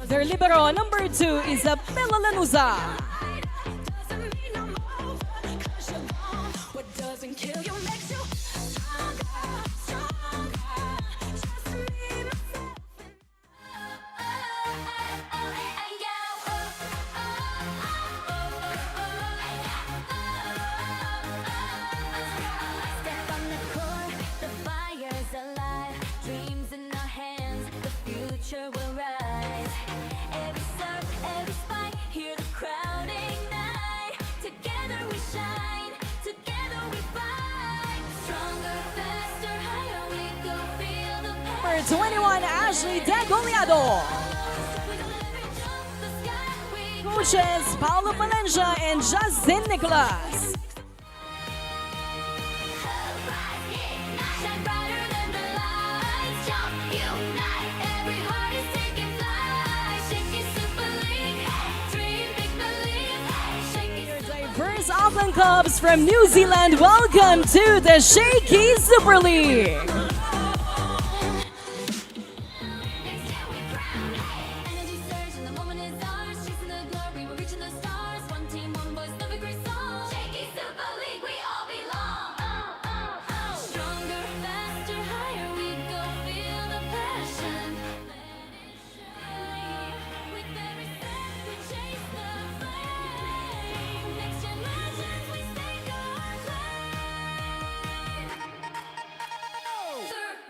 Their libero number 2 is Bella Lanuza. Will rise. Every surf, every spike, hear the crowd ignite. Together we shine, together we fight. Stronger, faster, higher we go. Feel the Number 21, Ashley Degollado. Coaches Paulo Valencia and Justin Nicolas. shine brighter than the lights. Jump, unite, every heart is taking flight. Shakey Super League, dream, make believe. Shakey Diverse Auckland Cubs from New Zealand, welcome to the Shakey Super League. energy surge and the moment is ours. Chasing the glory, we're reaching the stars. One team, one voice, love a great song. Shakey Super League, we all belong. Stronger, faster, higher we go. Feel the passion. Let it shine. With every step, we chase the flame. Next gen legends, we stake our claim.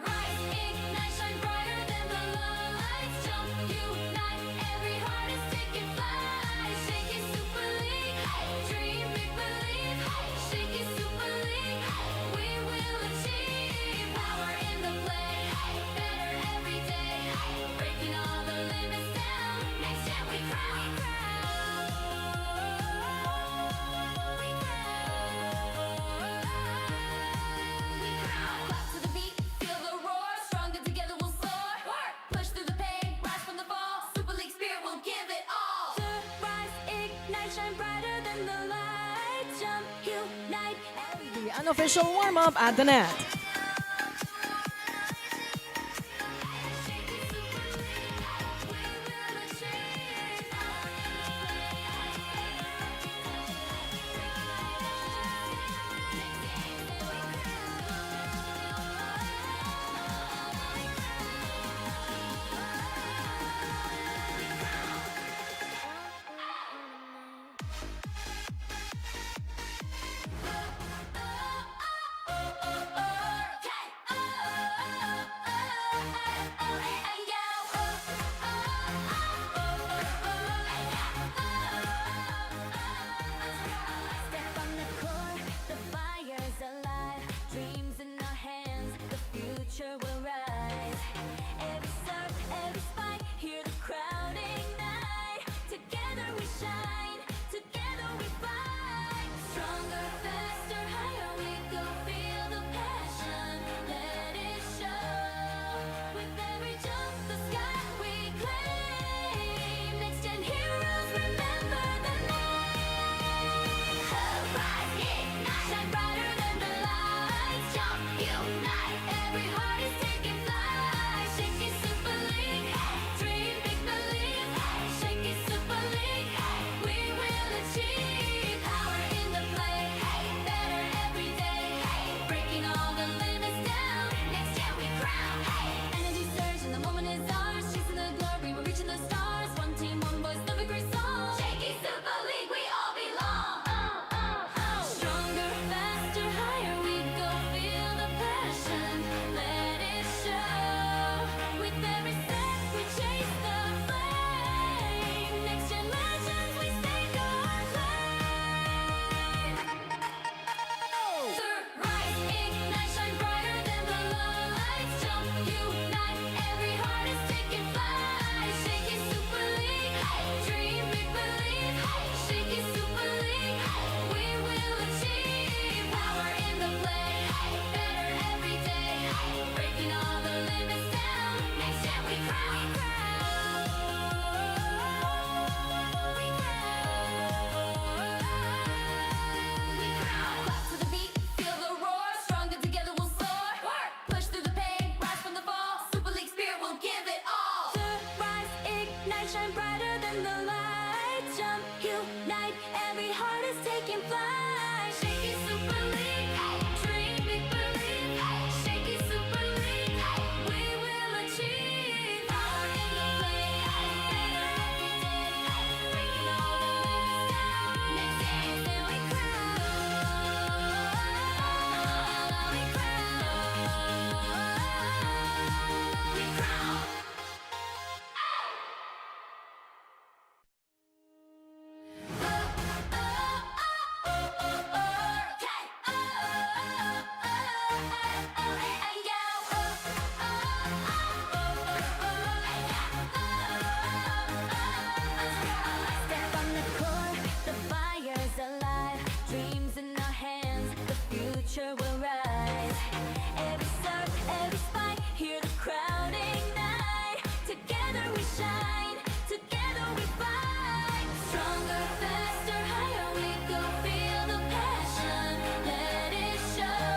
Rise, ignite, shine brighter than the lights. Jump, unite, every heart is taking flight. Shakey Super League, dream, make believe. Shakey Super League, we will achieve. Power in the play, better every day. Breaking all the limits down. Next gen we crown. Clap to the beat, feel the roar. Stronger together we'll soar. Push through the pain, rise from the fall. Super League spirit will give it all. Rise, ignite, shine brighter than the light. Jump, unite, The unofficial warm-up at the net. ignite, shine brighter than the lights. Jump, unite, every heart is taking flight. Shakey Super League, dream, big believe. Shakey Super League, we will achieve. Power in the play, better every day. Breaking all the limits down. Next year, then we crown. We crown. We crown. Step on the court, the fire's alive. Dreams in our hands, the future will rise. Every serve, every spike, hear the crowd ignite. Together we shine, together we fight. Stronger, faster, higher we go. Feel the passion, let it show.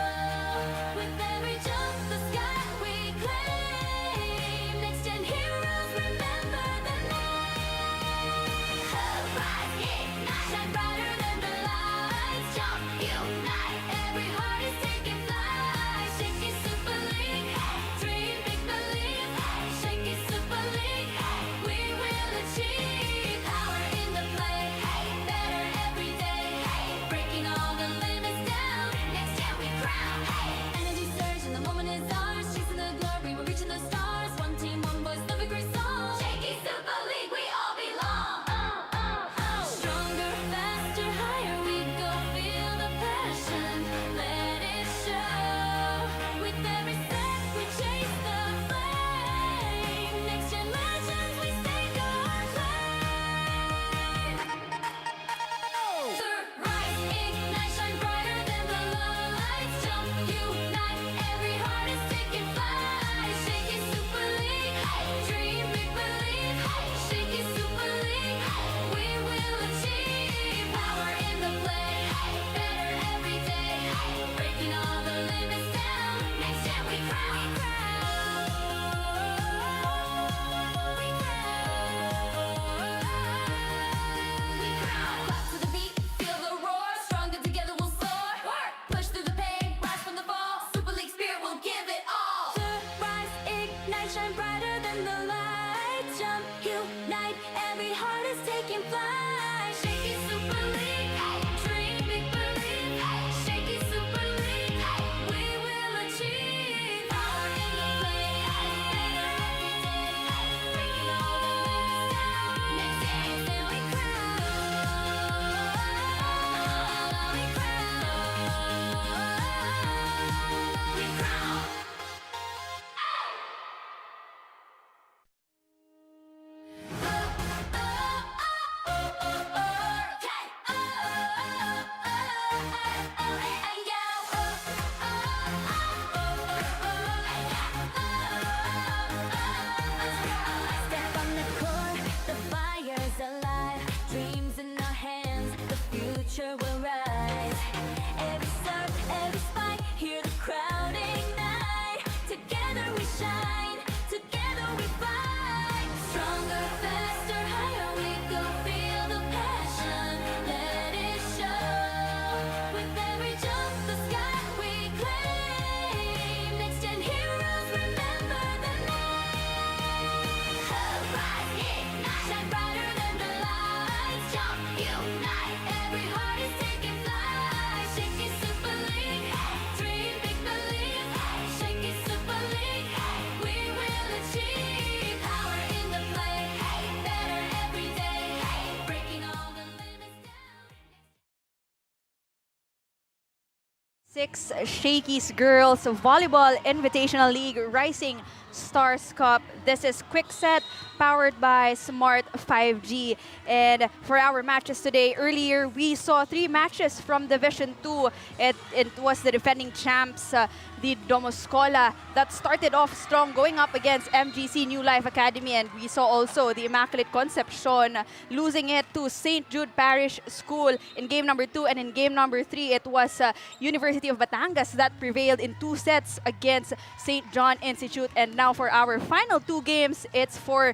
With every jump, the sky we claim. Next gen heroes, remember the name. Rise, ignite, shine brighter than the lights. Jump, unite, every heart is taking flight. Shakey Super League, dream, big believe. Shakey Super League, we will achieve. Power in the play, better every day. Breaking all the limits down. Next gen we crown. Energy surge and the moment is ours. Chasing the glory, we're reaching the stars. One team, one voice, love a great song. Shakey Super League, we all belong. Stronger, faster, higher we go. Feel the passion, let it show. With every step, we chase the flame. Next gen legends, we stake our claim. Rise, ignite, shine brighter than the lights. Jump, unite, every heart is taking flight. Shakey Super League, dream, big believe. Shakey Super League, we will achieve. Power in the play, better every day. Breaking all the limits down. Next gen we crown. We crown. Clap to the beat, feel the roar. Stronger together we'll soar. Push through the pain, rise from the fall. Super League spirit will give it all. Rise, ignite, shine brighter than the lights. Jump, unite, every heart is taking flight. Shakey Super League, dream, big believe. Shakey Super League, we will achieve. Power in the play, better every day. Breaking all the limits down. Next year, then we crown. We crown. We crown. Step on the court, the fire's alive. Dreams in our hands, the future will rise. Every serve, every spike, hear the crowd ignite. Together we shine, together we fight. Stronger, faster, higher we go. Feel the passion, let it show. With every jump, the sky we claim. Next gen heroes, remember the name. Rise, ignite, shine brighter than the lights. Jump, unite, every heart is taking flight. Shakey Super League, dream, big believe. Shakey Super League, we will achieve. Power in the play, better every day. Breaking all the limits down. Six Shakey's Girls Volleyball Invitational League Rising Stars Cup. This is Quick Set, powered by Smart 5G. And for our matches today, earlier we saw 3 matches from Division 2. It was the defending champs, the Domoscola, that started off strong going up against MGC New Life Academy. And we saw also the Immaculate Concepcion losing it to St. Jude Parish School in game number 2. And in game number 3, it was University of Batangas that prevailed in 2 sets against St. John Institute. And now for our final 2 games, it's for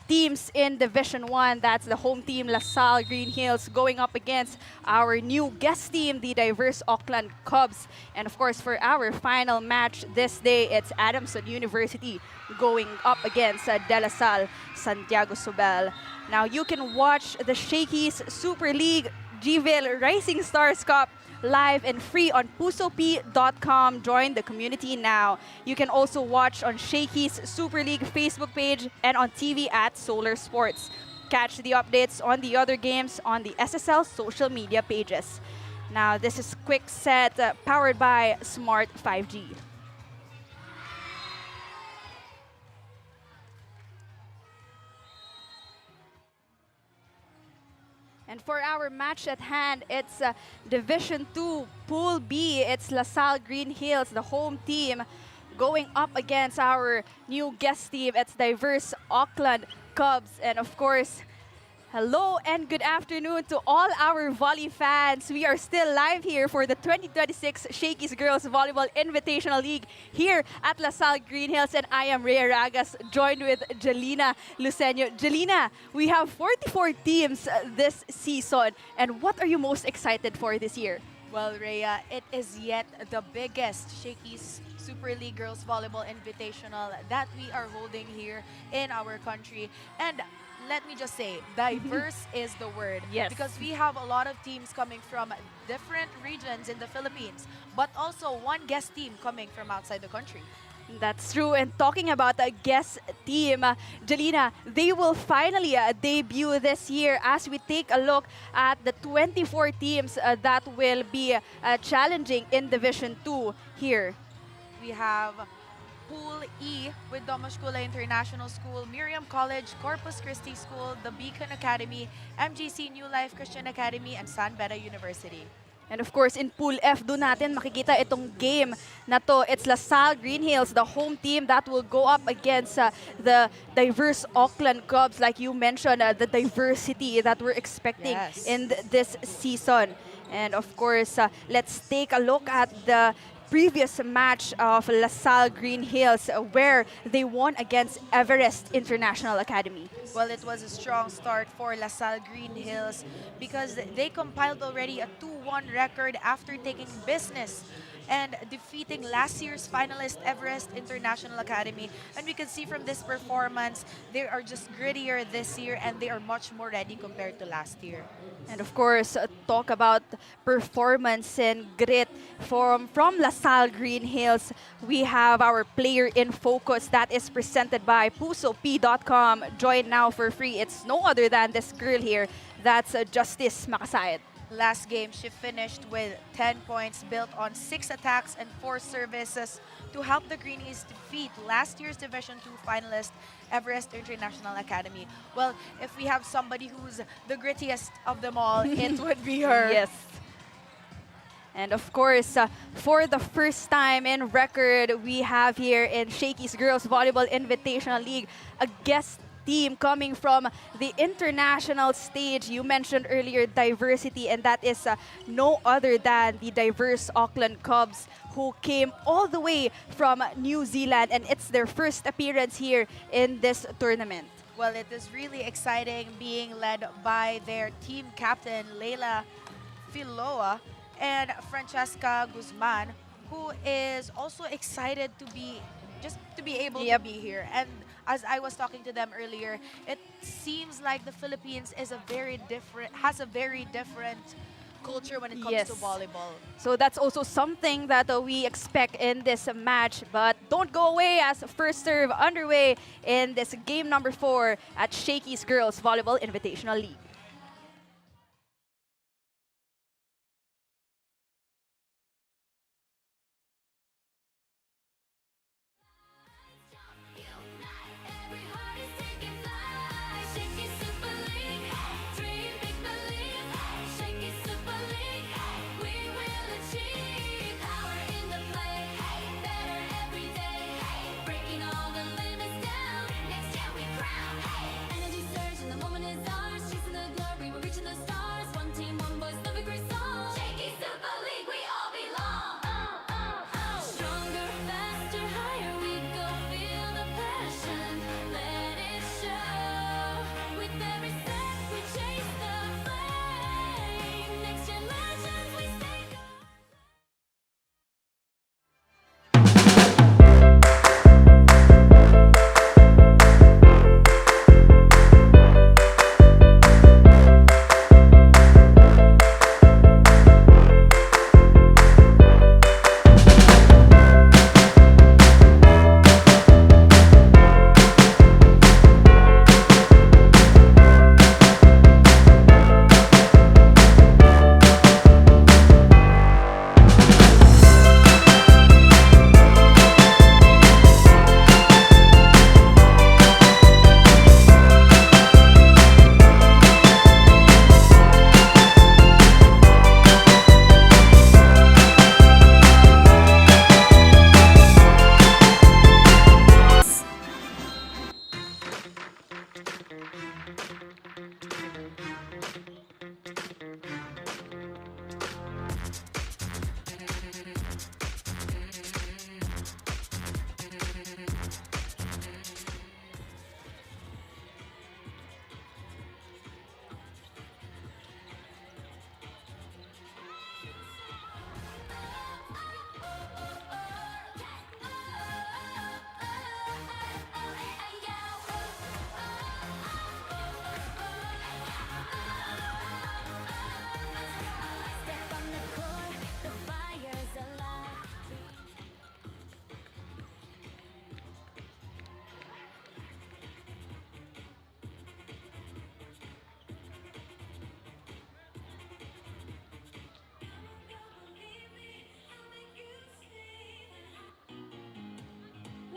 teams in Division 1. That's the home team, LaSalle Greenhills, going up against our new guest team, the diverse Auckland Cubs. And of course, for our final match this day, it's Adamson University going up against De La Salle, Santiago Sobel. Now you can watch the Shakey's Super League GVIL Rising Stars Cup live and free on pusop.com. Join the community now. You can also watch on Shakey's Super League Facebook page and on TV at Solar Sports. Catch the updates on the other games on the SSL social media pages. Now this is Quick Set powered by Smart 5G. And for our match at hand, it's Division 2, Pool B. It's LaSalle Greenhills, the home team, going up against our new guest team. It's diverse Auckland Cubs. And of course, hello and good afternoon to all our volley fans. We are still live here for the 2026 Shakey's Girls Volleyball Invitational League here at LaSalle Greenhills, and I am Rhea Ragas, joined with Jelena Lucenio. Jelena, we have 44 teams this season, and what are you most excited for this year? Well, Rhea, it is yet the biggest Shakey's Super League Girls Volleyball Invitational that we are holding here in our country. And let me just say, diverse is the word. Yes. Because we have a lot of teams coming from different regions in the Philippines, but also one guest team coming from outside the country. That's true. And talking about a guest team, Jelena, they will finally debut this year as we take a look at the 24 teams that will be challenging in Division 2 here. We have Pool E with Domoshkula International School, Miriam College, Corpus Christi School, the Beacon Academy, MGC New Life Christian Academy, and San Beda University. And of course, in Pool F, doon natin makikita itong game na to. It's LaSalle Greenhills, the home team that will go up against the diverse Auckland Cubs. Like you mentioned, the diversity that we're expecting in this season. And of course, let's take a look at the previous match of LaSalle Greenhills where they won against Everest International Academy. Well, it was a strong start for LaSalle Greenhills because they compiled already a 2-1 record after taking business and defeating last year's finalist Everest International Academy. And we can see from this performance, they are just grittier this year and they are much more ready compared to last year. And of course, talk about performance and grit from LaSalle Greenhills. We have our player in focus that is presented by pusop.com. Join now for free. It's no other than this girl here. That's Justice Makasayat. Last game, she finished with 10 points built on 6 attacks and 4 services to help the Greenies defeat last year's Division 2 finalist, Everest International Academy. Well, if we have somebody who's the grittiest of them all, it would be her. Yes. And of course, for the first time in record, we have here in Shakey's Girls Volleyball Invitational League a guest team coming from the international stage. You mentioned earlier diversity, and that is no other than the diverse Auckland Cubs, who came all the way from New Zealand, and it's their first appearance here in this tournament. Well, it is really exciting being led by their team captain, Leila Filoa, and Francesca Guzman, who is also excited to be able to be here. And as I was talking to them earlier, it seems like the Philippines is has a very different culture when it comes to volleyball. So that's also something that we expect in this match. But don't go away, as first serve underway in this game number 4 at Shakey's Girls Volleyball Invitational League. Every heart is taking flight. Shakey Super League, dream, make believe. Shakey Super League, we will achieve. Power in the play, better every day. Breaking all the limits down. Next year we crown. Energy surge and the moment is ours. Chasing the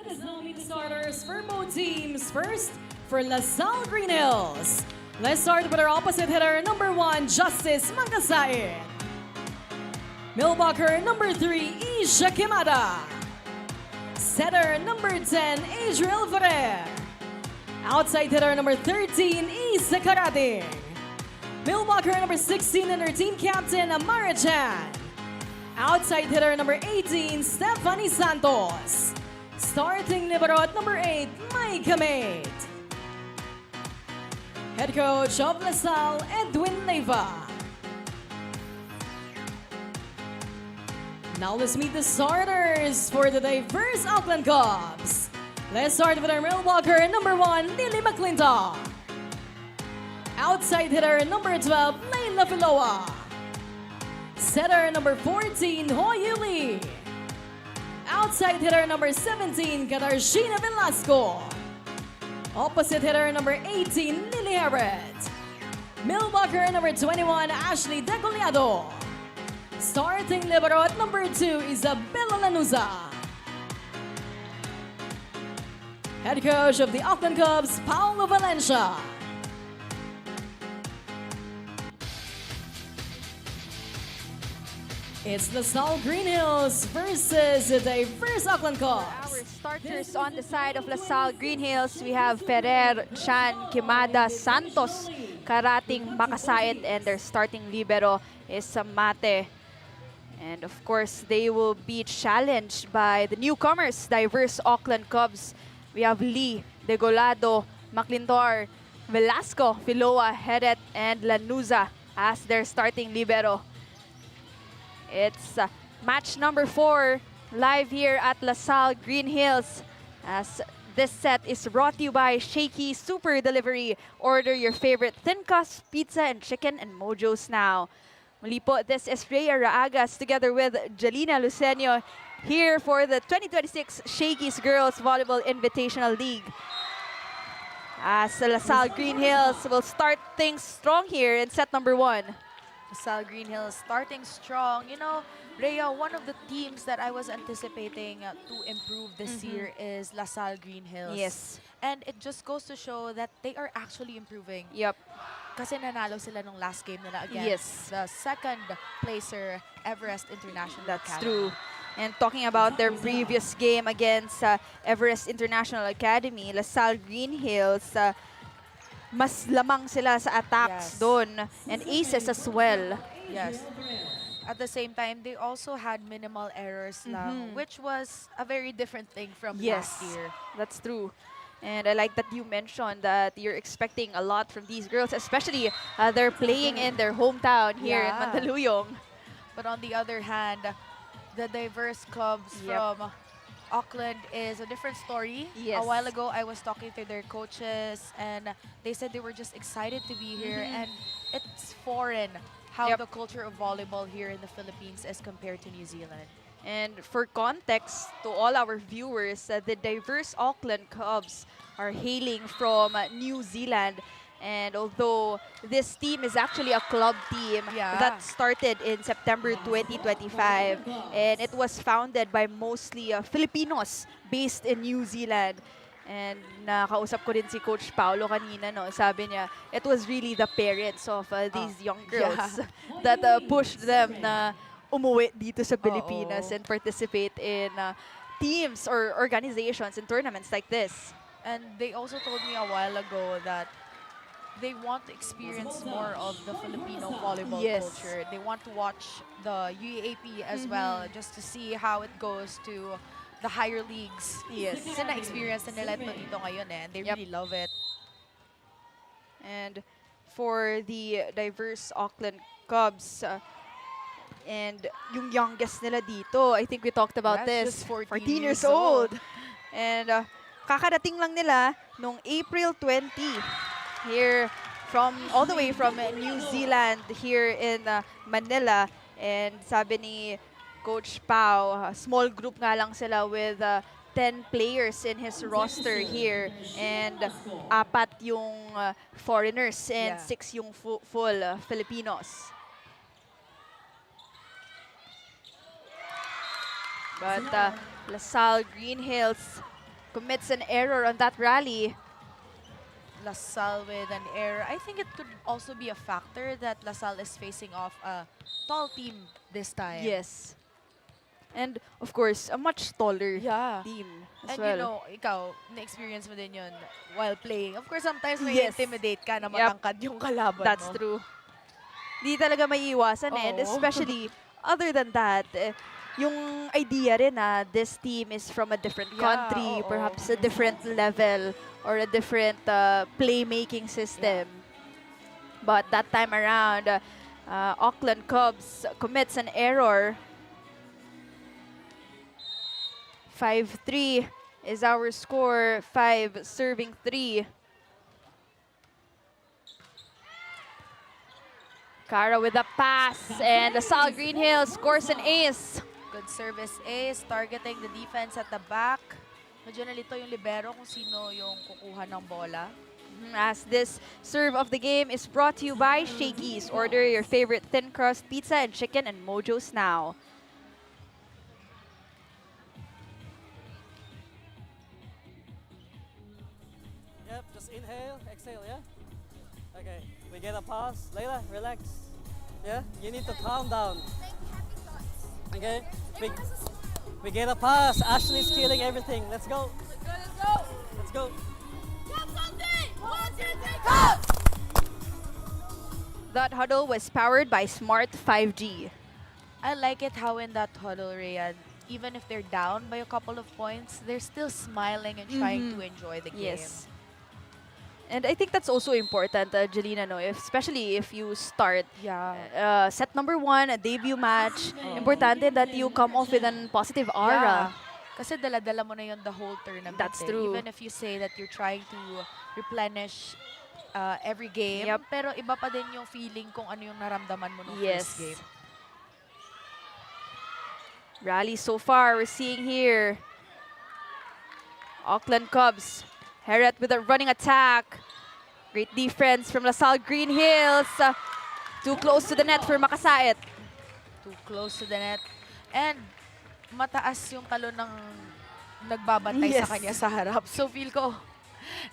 Let's now meet the starters for both teams. First, for Salle Greenhills. Let's start with our opposite hitter, number 1, Justice Mangkasait. Millbucker, number 3, Isha Kimada. Setter, number 10, Adriel Ferrer. Outside hitter, number 13, Isa Karating. Millbucker, number 16, and her team captain, Amara Chan. Outside hitter, number 18, Stephanie Santos. Starting libero at number 8, Mike Mate. Head coach of Salle, Edwin Leiva. Now let's meet the starters for the diverse Auckland Cubs. Let's start with our Millwalker, number 1, Lily McClintock. Outside hitter, number 12, Layla Filoa. Setter, number 14, Hoyu Lee. Outside hitter, number 17, Katarzyna Velasco. Opposite hitter, number 18, Lily Harrett. Millbucker, number 21, Ashley Decollado. Starting libero at number 2, Isabella Lanuza. Head coach of the Auckland Cubs, Paulo Valencia. It's Salle Greenhills versus the diverse Auckland Cubs. Our starters on the side of Salle Greenhills, we have Ferrer, Chan, Kimada, Santos, Karating, Makasait, and their starting libero is Mate. And of course, they will be challenged by the newcomers, diverse Auckland Cubs. We have Lee, Degolado, McClintock, Velasco, Filoa, Heret, and Lanuza as their starting libero. It's match number 4 live here at Salle Greenhills, as this set is brought to you by Shakey Super Delivery. Order your favorite thin crust, pizza, and chicken and mojos now. Muli po, this is Rhea Raagas together with Jalina Lucenio here for the 2026 Shakey's Girls Volleyball Invitational League. As Salle Greenhills will start things strong here in set number 1. Salle Greenhills starting strong. You know, Rhea, one of the teams that I was anticipating to improve this year is Salle Greenhills. Yes. And it just goes to show that they are actually improving. Yep. Kasi nanalo sila nung last game nila against Yes. the second placer, Everest International That's Academy. true. And talking about their previous game against Everest International Academy, Salle Greenhills, mas lamang sila sa attacks Yes. doon, and aces as well. Yes. At the same time, they also had minimal errors lang, which was a very different thing from last year. That's true. And I like that you mentioned that you're expecting a lot from these girls, especially they're playing in their hometown here in Yeah. Mandaluyong. But on the other hand, the diverse clubs Yep. from Auckland is a different story. Yes. A while ago, I was talking to their coaches, and they said they were just excited to be here. And it's foreign how Yep. the culture of volleyball here in the Philippines is compared to New Zealand. And for context to all our viewers, the diverse Auckland Cubs are hailing from New Zealand. And although this team is actually a club team Yeah. that started in September 2025, and it was founded by mostly Filipinos based in New Zealand. And nakausap ko din si Coach Paulo kanina, no? Sabi niya, it was really the parents of these young girls that pushed them na umuwi dito sa Pilipinas and participate in teams or organizations and tournaments like this. And they also told me a while ago that they want to experience more of the Filipino volleyball Yes. culture. They want to watch the UAAP as well, just to see how it goes to the higher leagues. Yes. Kasi na-experience na nila ito dito ngayon and they Yep. really love it. And for the diverse Auckland Cubs, and yung youngest nila dito, I think we talked about Yes, this, just 14 years years old. old. And kakarating lang nila nung April 20 here from all the way from New Zealand here in Manila. And sabi ni Coach Pau, small group nga lang sila with 10 players in his roster here, and 4 yung foreigners and 6 yung full Filipinos. But Salle Greenhills commits an error on that rally. LaSalle with an error. I think it could also be a factor that LaSalle is facing off a tall team this time. Yes. And of course, a much taller Yeah. team as And well. you know, ikaw, na-experience mo din yun while playing. Of course, sometimes may Yes. intimidate ka na Yep. matangkad yung kalaban That's mo. true. Di talaga may iwasan and Oo. especially other than that, yung idea rin na this team is from a different Yeah, country, oo. perhaps a different level or a different playmaking system. But that time around, Auckland Cubs commits an error. 5-3 is our score. 5 serving 3. Cara with a pass, and LaSalle Greenhills scores an ace. Good service ace, targeting the defense at the back. Medyo nalito yung libero kung sino yung kukuha ng bola. As this serve of the game is brought to you by Shakey's. Order your favorite thin crust pizza and chicken and Mojo's now. Yep, just inhale, exhale, yeah? Okay, we get a pause. Layla, relax. Yeah, you need to calm down. Okay, we get a pass. Ashley's killing everything. Let's go. Let's go. That huddle was powered by Smart 5G. I like it how in that huddle, Rhea, even if they're down by a couple of points, they're still smiling and trying to enjoy the game. Yes. And I think that's also important, Jelena, no? Especially if you start Yeah. set number 1, a debut match. Importante that you come off with a positive aura. Yeah. Kasi dala-dala mo na yun the whole tournament. That's true. Even if you say that you're trying to replenish every game, Yep. pero iba pa din yung feeling kung ano yung naramdaman mo nung Yes. first game. Rally so far, we're seeing here. Auckland Cubs. Herret with a running attack. Great defense from LaSalle Greenhills. Too close to the net for Makasait. Too close to the net. And mataas yung talo ng nagbabantay Yes. sa kanya sa harap. So feel ko,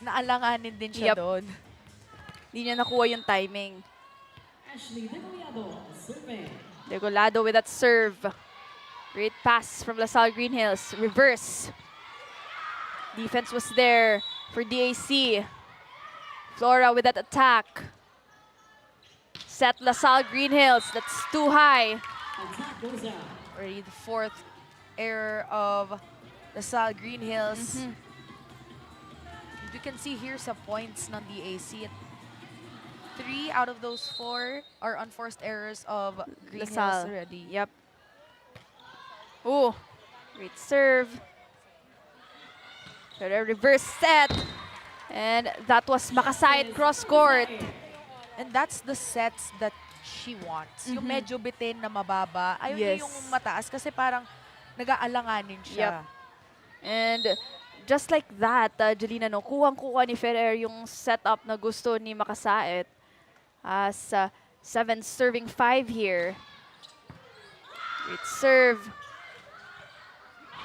naalanganin din siya Yep. doon. Hindi niya nakuha yung timing. Ashley Degollado, serving. Degollado with that serve. Great pass from LaSalle Greenhills. Reverse. Defense was there for DAC. Flora with that attack. Set LaSalle Greenhills. That's too high. Attack goes out. Already the fourth error of LaSalle Greenhills. You can see here sa points ng DAC. 3 out of those 4 are unforced errors of Greenhills LaSalle. already. Yep. Ooh, great serve. So the reverse set. And that was Makasait cross court. And that's the sets that she wants. Yung medyo bitin na mababa. Ayaw niya Yes. yung mataas kasi parang nag-aalanganin siya. And just like that, Jelena, no, kuhang-kuha ni Ferrer yung setup na gusto ni Makasait. As 7 serving 5 here. Great serve.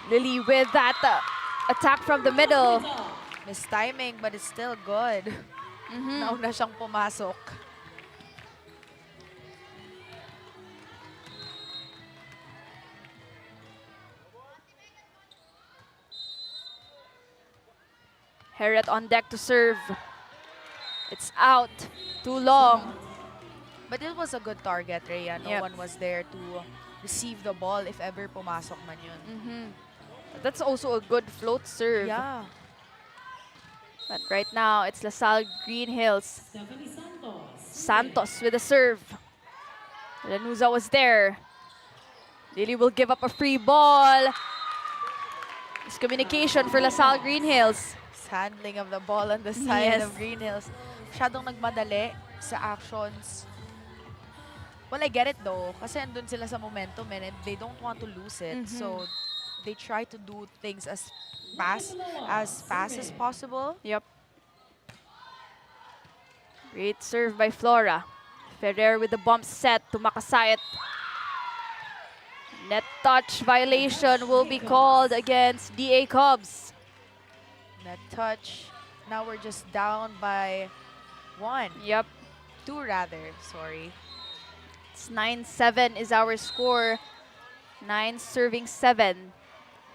Lily with that attack from the middle. Miss timing, but it's still good. Nauna siyang pumasok. Herret on deck to serve. It's out. Too long. But it was a good target, Rhea. No Yep. one was there to receive the ball if ever pumasok man yun. That's also a good float serve. Yeah. But right now, it's LaSalle Greenhills. Stephanie Santos. Santos with a serve. Lanuza was there. Lily will give up a free ball. It's communication for LaSalle Greenhills. Handling of the ball on the side Yes. of Greenhills. Masyadong nagmadali sa actions. Well, I get it though. Kasi andun sila sa momentum and they don't want to lose it. So, they try to do things as fast as possible. Yep. Great serve by Flora. Ferrer with the bump set to Makasait. Net touch violation will be called against DA Cubs. Net touch. Now we're just down by 1. Yep. 2 rather, sorry. It's 9-7 is our score. 9 serving 7.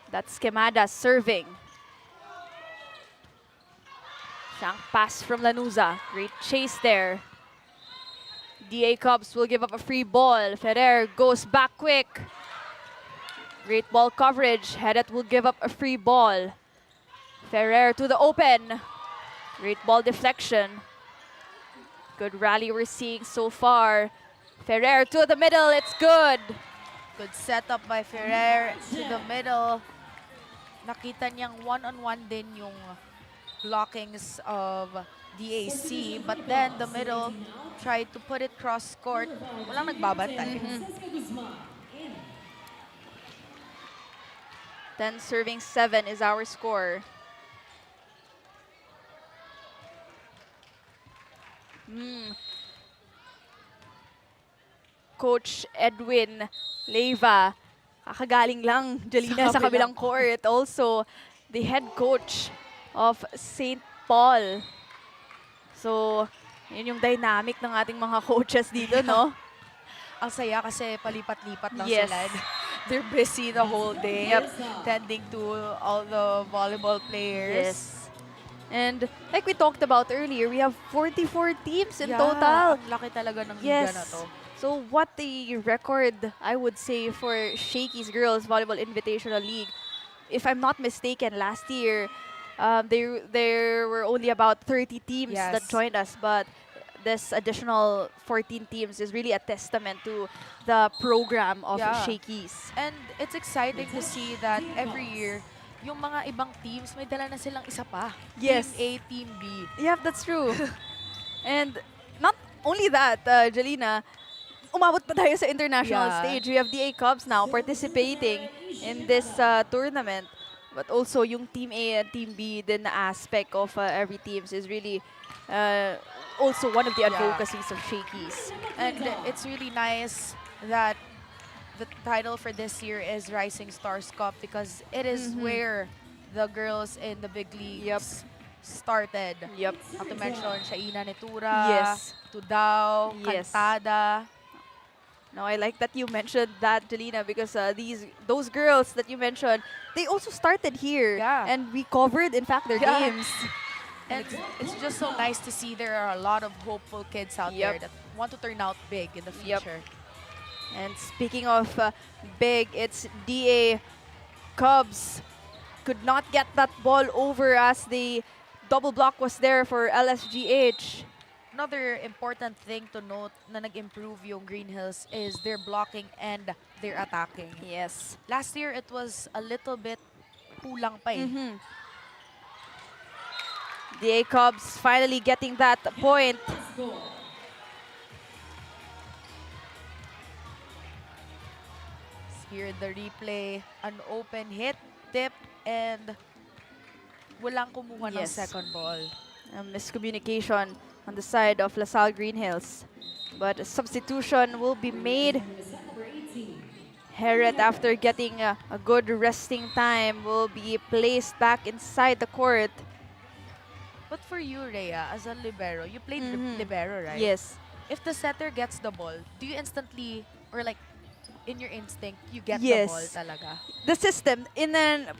That's Quemada serving. Shank pass from Lanuza. Great chase there. DA Cubs will give up a free ball. Ferrer goes back quick. Great ball coverage. Hedet will give up a free ball. Ferrer to the open. Great ball deflection. Good rally we're seeing so far. Ferrer to the middle. It's good. Good setup by Ferrer to the middle. Nakita niyang one-on-one din yung blockings of DAC, but then the middle tried to put it cross court. Walang nagbabantay. 10 serving 7 is our score. Coach Edwin Leyva, kakagaling lang, Jelina, sa kabilang court. Also, the head coach of St. Paul. So, yun yung dynamic ng ating mga coaches dito, no? Ang saya kasi palipat-lipat lang Yes. sila. They're busy the whole day, tending to all the volleyball players. Yes. And like we talked about earlier, we have 44 teams in Yeah, total. ang laki talaga ng Yes. liga na to. So what a record, I would say, for Shakey's Girls Volleyball Invitational League. If I'm not mistaken, last year, there were only about 30 teams Yes. that joined us, but this additional 14 teams is really a testament to the program of Yeah. Shakey's. And it's exciting to see that every year, yung mga ibang teams, may dala na silang isa pa. Yes. Team A, Team B. Yeah, that's true. And not only that, Jelina, umabot pa tayo sa international Yeah. stage. We have DA Cubs now participating in this tournament. But also, yung Team A and Team B, din na aspect of every teams is really also one of the advocacies of Shakey's. And it's really nice that the title for this year is Rising Stars Cup because it is where the girls in the big leagues started. Yep. Not to mention Shaina Netura, Yes. Tudao, Yes. Cantada. Now, I like that you mentioned that, Jelina, because those girls that you mentioned, they also started here. Yeah. And we covered, in fact, their Yeah. games. And it's just so nice to see there are a lot of hopeful kids out there that want to turn out big in the Yep. future. And speaking of big, it's DA Cubs. Could not get that ball over as the double block was there for LSGH. Another important thing to note na nag-improve yung Greenhills is their blocking and their attacking. Yes. Last year, it was a little bit kulang pa eh. DA Cubs finally getting that point. Here in the replay, an open hit, tip, and walang kumuha ng Yes. second ball. Miscommunication on the side of LaSalle Greenhills. But a substitution will be made. Herret, after getting a good resting time, will be placed back inside the court. But for you, Rhea, as a libero, you played libero, right? Yes. If the setter gets the ball, do you instantly, or like, in your instinct, you get Yes. the ball talaga? The system,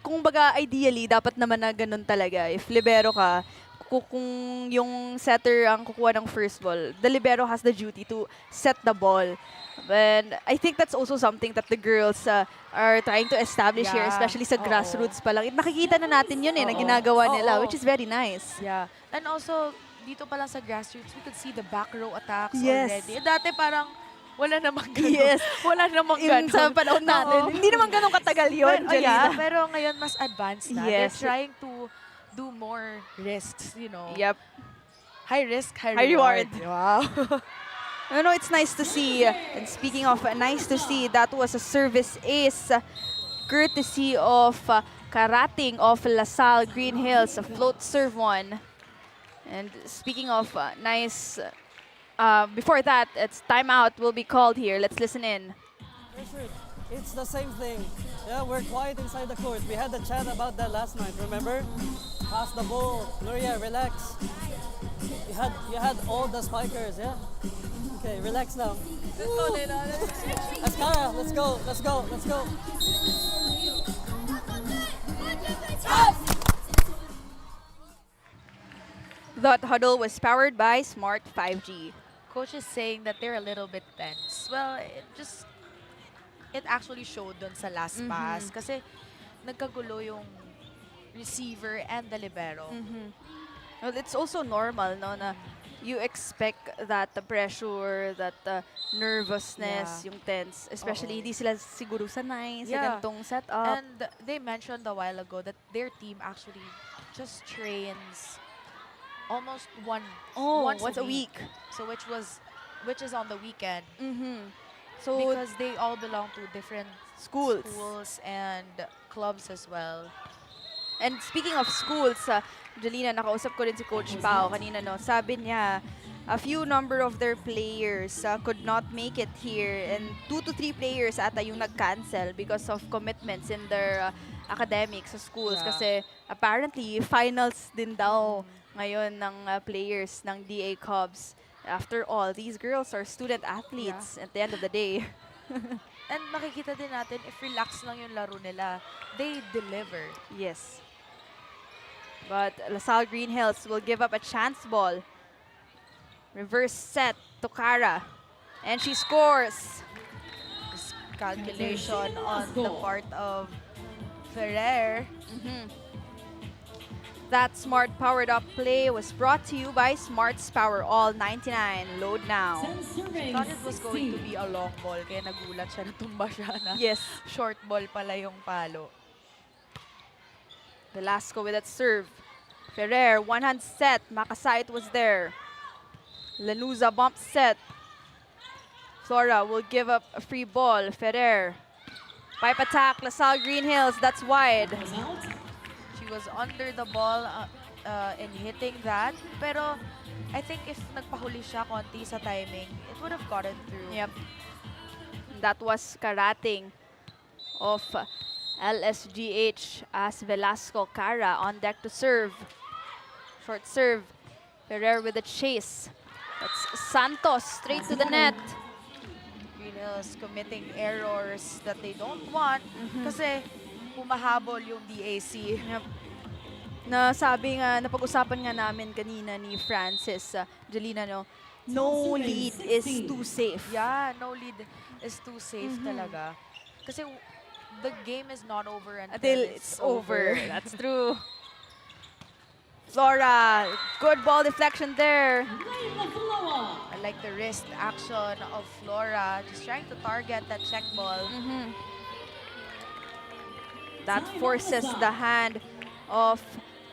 kung baga ideally, dapat naman na ganun talaga. If libero ka, kung yung setter ang kukuha ng first ball, the libero has the duty to set the ball. And I think that's also something that the girls are trying to establish here, Yeah. especially sa Oo. grassroots pa lang. Nakikita na natin yun na Oo. ginagawa nila, Oo. which is very nice. Yeah. And also, dito pa lang sa grassroots, we could see the back row attacks Yes. already. Dati parang wala namang ganun. Yes. Wala namang In ganun. sa panahon natin, Oo. hindi naman ganun katagal yun, Pero, Jelina. pero ngayon mas advanced na. Yes. They're trying to do more risks, you know. Yep. High risk, high reward. Wow. No, it's nice to see. And speaking of nice to see, that was a service ace courtesy of Karating of LaSalle Greenhills, a float serve one. And speaking of nice, before that, it's timeout will be called here. Let's listen in. Richard, it's the same thing. Yeah, we're quiet inside the court. We had a chat about that last night, remember? Pass the ball. Nuria, relax. You had all the spikers, yeah? Okay, relax now. Let's Kara, let's go, let's go, let's go. That huddle was powered by Smart 5G. Coach is saying that they're a little bit tense. Well, it actually showed dun sa last pass kasi nagkagulo yung receiver and the libero. Well, it's also normal, no, na you expect that the pressure, that nervousness, Yeah. yung tense. Especially, Oo. hindi sila siguro sanay sa Yeah. gantong setup. And they mentioned a while ago that their team actually just trains almost once once a week. So which is on the weekend So, because they all belong to different schools. and clubs as well. And speaking of schools, Jelena, nakausap ko rin si Coach Pao kanina, no? Sabi niya, a few number of their players could not make it here, and 2 to 3 players ata yung nag-cancel because of commitments in their academics sa schools. Yeah. Kasi apparently, finals din daw ngayon ng players ng DA Cubs. After all, these girls are student athletes at the end of the day. And makikita din natin if relax lang yung laro nila, they deliver. Yes. But LaSalle Greenhills will give up a chance ball. Reverse set to Kara. And she scores. This calculation on the part of Ferrer. That smart powered up play was brought to you by Smart's Power All 99. Load now. Thought it was going to be a long ball, kaya nagulat siya, natumba siya na. Yes. Short ball pala yung palo. Velasco with that serve. Ferrer, one-hand set. Makasait was there. Lanuza bump set. Flora will give up a free ball. Ferrer. Pipe attack. LaSalle Greenhills. That's wide. She was under the ball in hitting that. Pero I think if nagpahuli siya konti sa timing, it would have gotten through. Yep. That was karating of LSGH as Velasco. Cara on deck to serve. Short serve. Ferrer with a chase. That's Santos straight to the net. Greenhills committing errors that they don't want kasi humahabol yung DAC. Yep. Na sabi nga, napag-usapan nga namin kanina ni Francis, Jelena, no lead is too safe. Yeah, no lead is too safe talaga. Kasi the game is not over until It's over. That's true. Flora, good ball deflection there. I like the wrist action of Flora, just trying to target that check ball. That forces the hand of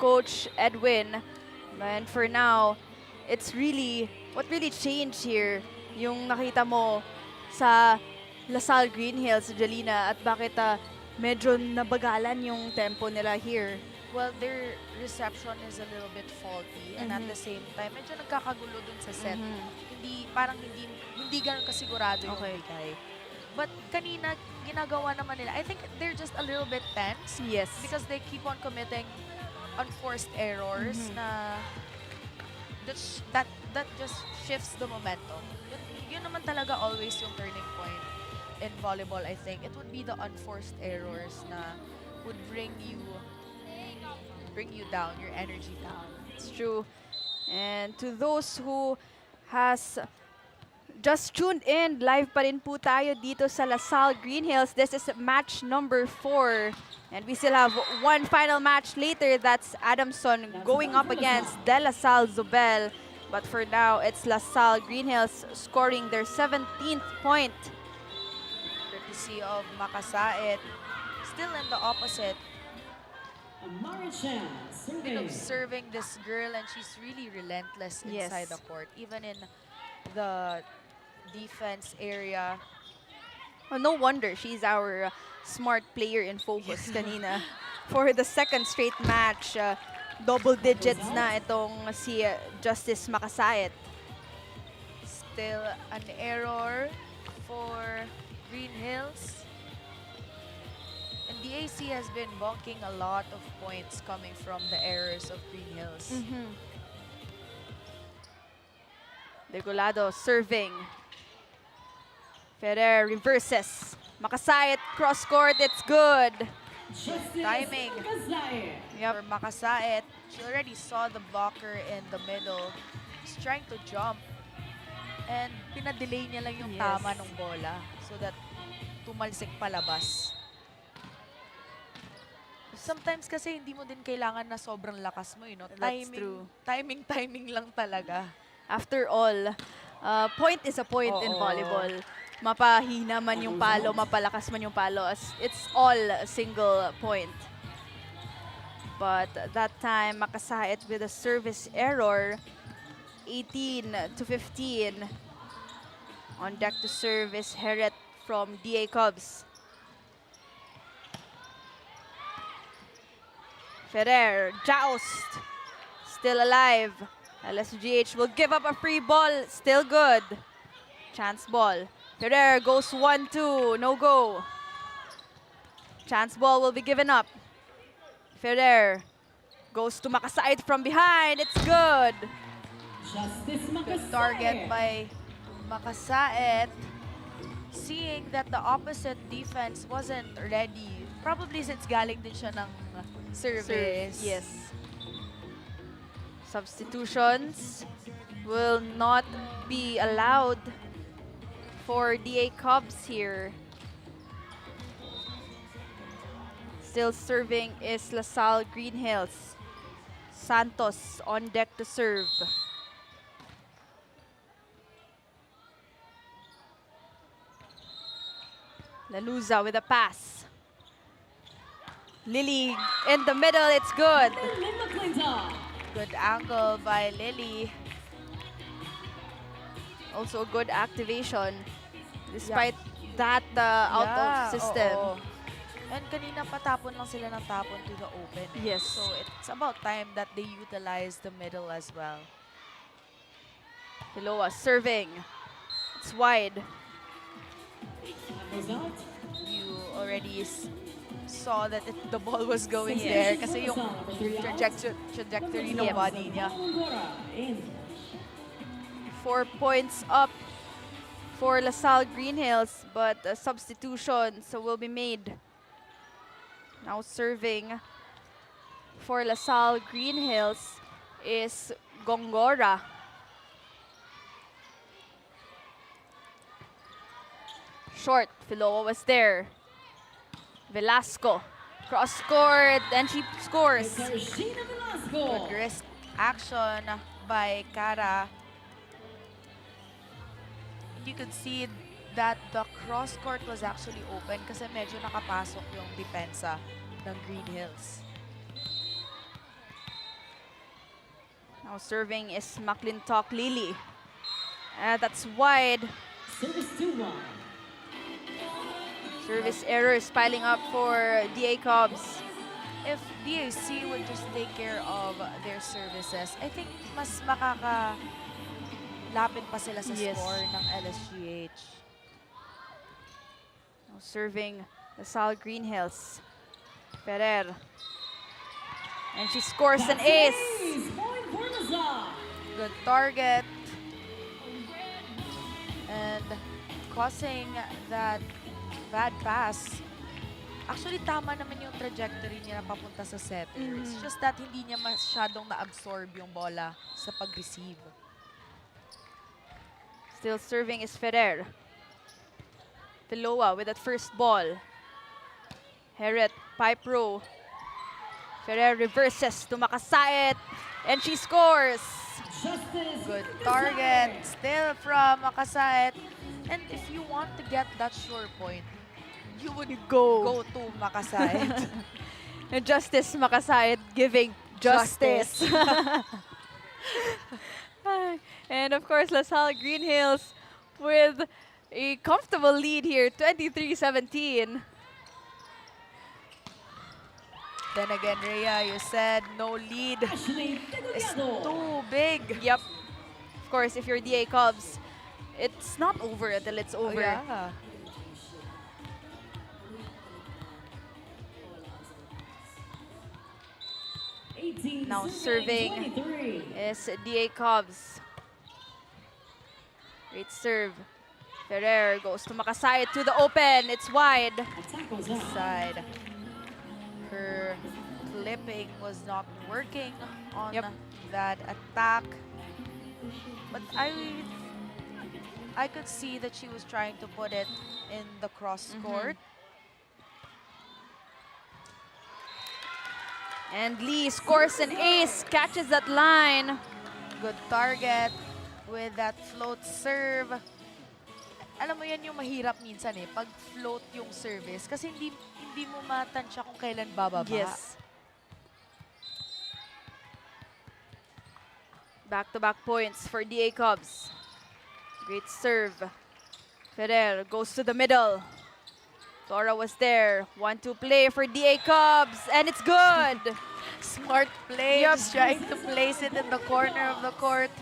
Coach Edwin. And for now, it's really, what really changed here, yung nakita mo sa LaSalle Greenhills, Jelena, at bakit medyo nabagalan yung tempo nila here. Well, their reception is a little bit faulty and at the same time, medyo nagkakagulo dun sa set. Hindi ganun kasigurado yung bigay. But kanina, ginagawa naman nila. I think they're just a little bit tense. Yes. Because they keep on committing unforced errors na that just shifts the momentum. Yun naman talaga always yung turning point in volleyball, I think. It would be the unforced errors na would bring you down, your energy down. It's true. And to those who has just tuned in, live pa rin po tayo dito sa LaSalle Greenhills. This is match number 4. And we still have one final match later. That's Adamson going up against De La Salle Zobel. But for now, it's LaSalle Greenhills scoring their 17th point. Courtesy of Makasait. Still in the opposite. Been observing this girl and she's really relentless inside the court. Even in the defense area. Well, no wonder she's our smart player in focus kanina. For the second straight match, double digits na itong si Justice Makasait. Still an error for Greenhills. And DAC has been bonking a lot of points coming from the errors of Greenhills. Degolado serving. Ferrer reverses. Makasayat cross court, it's good. Timing Yep. for Makasait. She already saw the blocker in the middle. She's trying to jump. And pinadelay niya lang yung Yes. tama ng bola so that tumalsik palabas. Sometimes kasi hindi mo din kailangan na sobrang lakas mo, you know? That's true. Timing lang talaga. After all, point is a point in Oo. volleyball. Mapahina man yung palo, mapalakas man yung palo. It's all a single point. But that time, Makasait with a service error. 18-15. On deck to serve is Heret from DA Cubs. Ferrer, joust. Still alive. LSGH will give up a free ball. Still good. Chance ball. Ferrer goes 1-2. No go. Chance ball will be given up. Ferrer goes to Makasait from behind. It's good. Good target by Makasait. Seeing that the opposite defense wasn't ready. Probably since galing din siya ng service. Yes. Substitutions will not be allowed for DA Cubs here. Still serving is Salle Greenhills. Santos on deck to serve. Lanuza with a pass. Lily in the middle, it's good. Good angle by Lily. Also a good activation despite that out of system. oo. And kanina patapon lang sila ng tapon to the open. Yes. So it's about time that they utilize the middle as well. Hiloa serving. It's wide. You already saw that the ball was going Yes. there kasi yung trajectory ng Yep. body niya. 4 points up for LaSalle Greenhills, but substitutions will be made. Now serving for LaSalle Greenhills is Gongora. Short, Filoa was there. Velasco, cross court, and she scores. Good risk action by Cara. You could see that the cross court was actually open kasi medyo nakapasok yung depensa ng Greenhills. Now serving is McClintock Lily. That's wide. Service errors piling up for DA Cubs. If DAC would just take care of their services, I think mas makaka-lapit pa sila sa Yes. score ng LSGH. Now serving LaSalle Greenhills. Ferrer. And she scores an ace. Good target. And causing that bad pass. Actually, tama naman yung trajectory niya na papunta sa setter. It's just that hindi niya masyadong na-absorb yung bola sa pag-receive. Still serving is Ferrer. Filoa with that first ball. Heret, pipe row. Ferrer reverses to Makasait. And she scores. Good target. Still from Makasait. And if you want to get that sure point, you would go to Makasait. And Justice Makasait giving justice. And of course, LaSalle Greenhills with a comfortable lead here, 23-17. Then again, Rhea, you said no lead is too big. Yep. Of course, if you're DA Cubs, it's not over until it's over. Yeah. 18, Now serving 23. is DA Cubs. Great serve. Ferrer goes to Makasayat to the open. It's wide. Attack was on. Side. Her clipping was not working on Yep. that attack. But I could see that she was trying to put it in the cross court. And Lee scores an ace, catches that line. Good target with that float serve. Alam mo yan yung mahirap minsan eh, pag float yung service kasi hindi mo matansya kung kailan bababa. Yes. Back-to-back points for DA Cubs. Great serve. Ferrer goes to the middle. Tora was there. 1-2 play for DA Cubs, and it's good. Smart play, just trying to place it in the corner of the court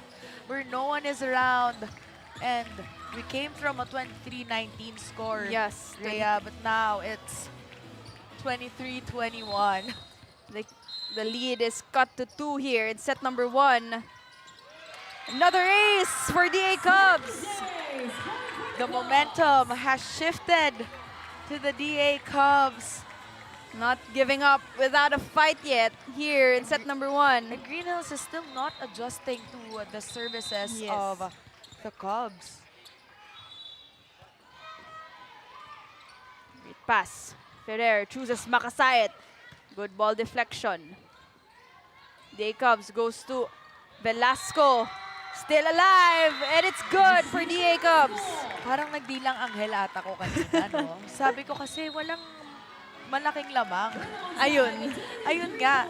where no one is around. And we came from a 23-19 score, Yes. Rhea, but now it's 23-21. The lead is cut to 2 here in set number 1. Another ace for DA Cubs. The momentum has shifted to the DA Cubs. Not giving up without a fight yet here in set number 1. And Greenhills is still not adjusting to the services Yes. of the Cubs. Great pass. Ferrer chooses Makasayat. Good ball deflection. DA Cubs goes to Velasco. Still alive, and it's good for DA Cubs. Parang nagdilang anghel ata ko kanina, no? Sabi ko kasi walang malaking lamang. Ayun. Ayun nga,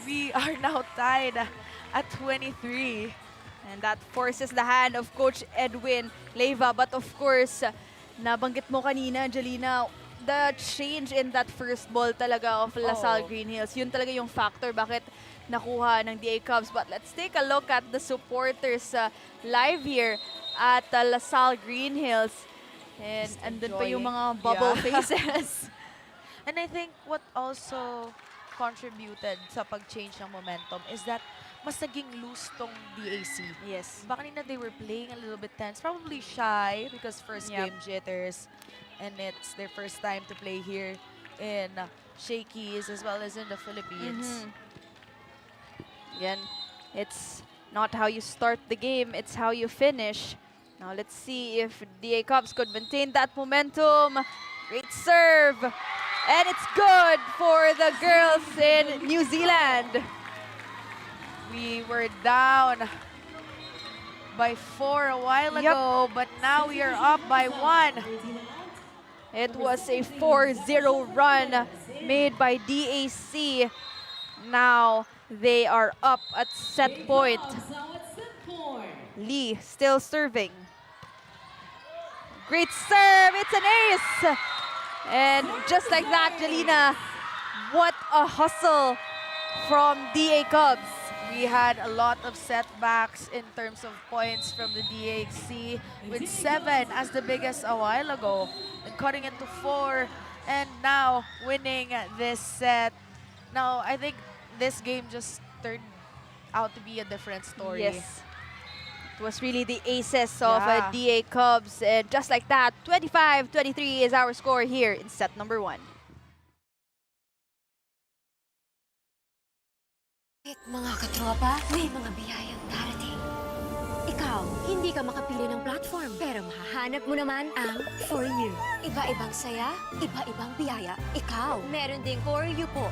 we are now tied at 23. And that forces the hand of Coach Edwin Leyva. But of course, nabanggit mo kanina, Jelena, the change in that first ball talaga of Salle Greenhills, yun talaga yung factor bakit nakuha ng DA Cubs. But let's take a look at the supporters live here at Salle Greenhills. And andun pa yung mga bubble faces. And I think what also contributed sa pag-change ng momentum is that mas naging loose tong DAC. Yes. Baka kanina they were playing a little bit tense, probably shy because first Yep. game jitters, and it's their first time to play here in Shakey's as well as in the Philippines. Again, it's not how you start the game, it's how you finish. Now let's see if DA Cubs could maintain that momentum. Great serve. And it's good for the girls in New Zealand. We were down by 4 a while ago, but now we are up by 1. It was a 4-0 run made by DAC. Now they are up at set point. Now at set point. Lee still serving. Great serve, it's an ace! And just like that, Jelena, what a hustle from DA Cubs. We had a lot of setbacks in terms of points from the DAC with 7 as the biggest a while ago and cutting it to 4 and now winning this set. Now, I think this game just turned out to be a different story. Yes. It was really the aces of Yeah. DA Cubs. And just like that, 25-23 is our score here in set number 1. Mga katropa, may mga biyayang darating. Ikaw, hindi ka makapili ng platform, pero mahahanap mo naman ang For You. Iba-ibang saya, iba-ibang biyaya. Ikaw, meron ding For You po.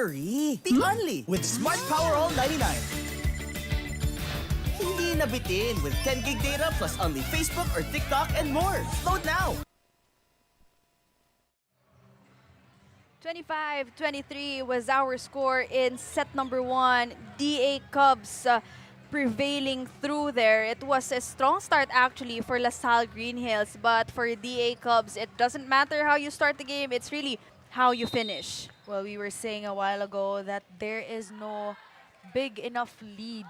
worry. The only with Smart Power All 99. Hindi nabitin with 10 gig data plus only Facebook or TikTok and more. Load now! 25-23 was our score in set number 1. DA Cubs prevailing through there. It was a strong start actually for Salle Greenhills, but for DA Cubs, it doesn't matter how you start the game, it's really how you finish. Well, we were saying a while ago that there is no big enough lead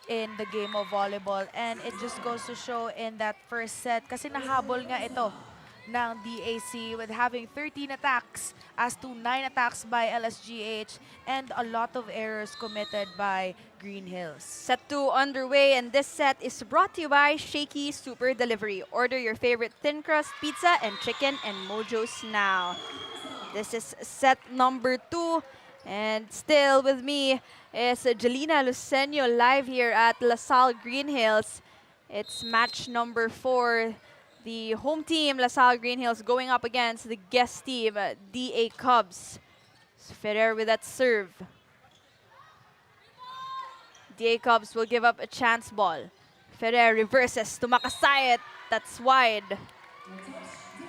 in the game of volleyball, and it just goes to show in that first set kasi nahabol nga ito ng DAC with having 13 attacks as to 9 attacks by LSGH and a lot of errors committed by Greenhills. Set 2 underway, and this set is brought to you by Shakey Super Delivery. Order your favorite thin crust pizza and chicken and mojos now. This is set number 2, and still with me is Jelena Lucenio live here at Salle Greenhills. It's match number 4. The home team, Salle Greenhills, going up against the guest team, DA Cubs. So Ferrer with that serve. DA Cubs will give up a chance ball. Ferrer reverses to Makasayat. That's wide.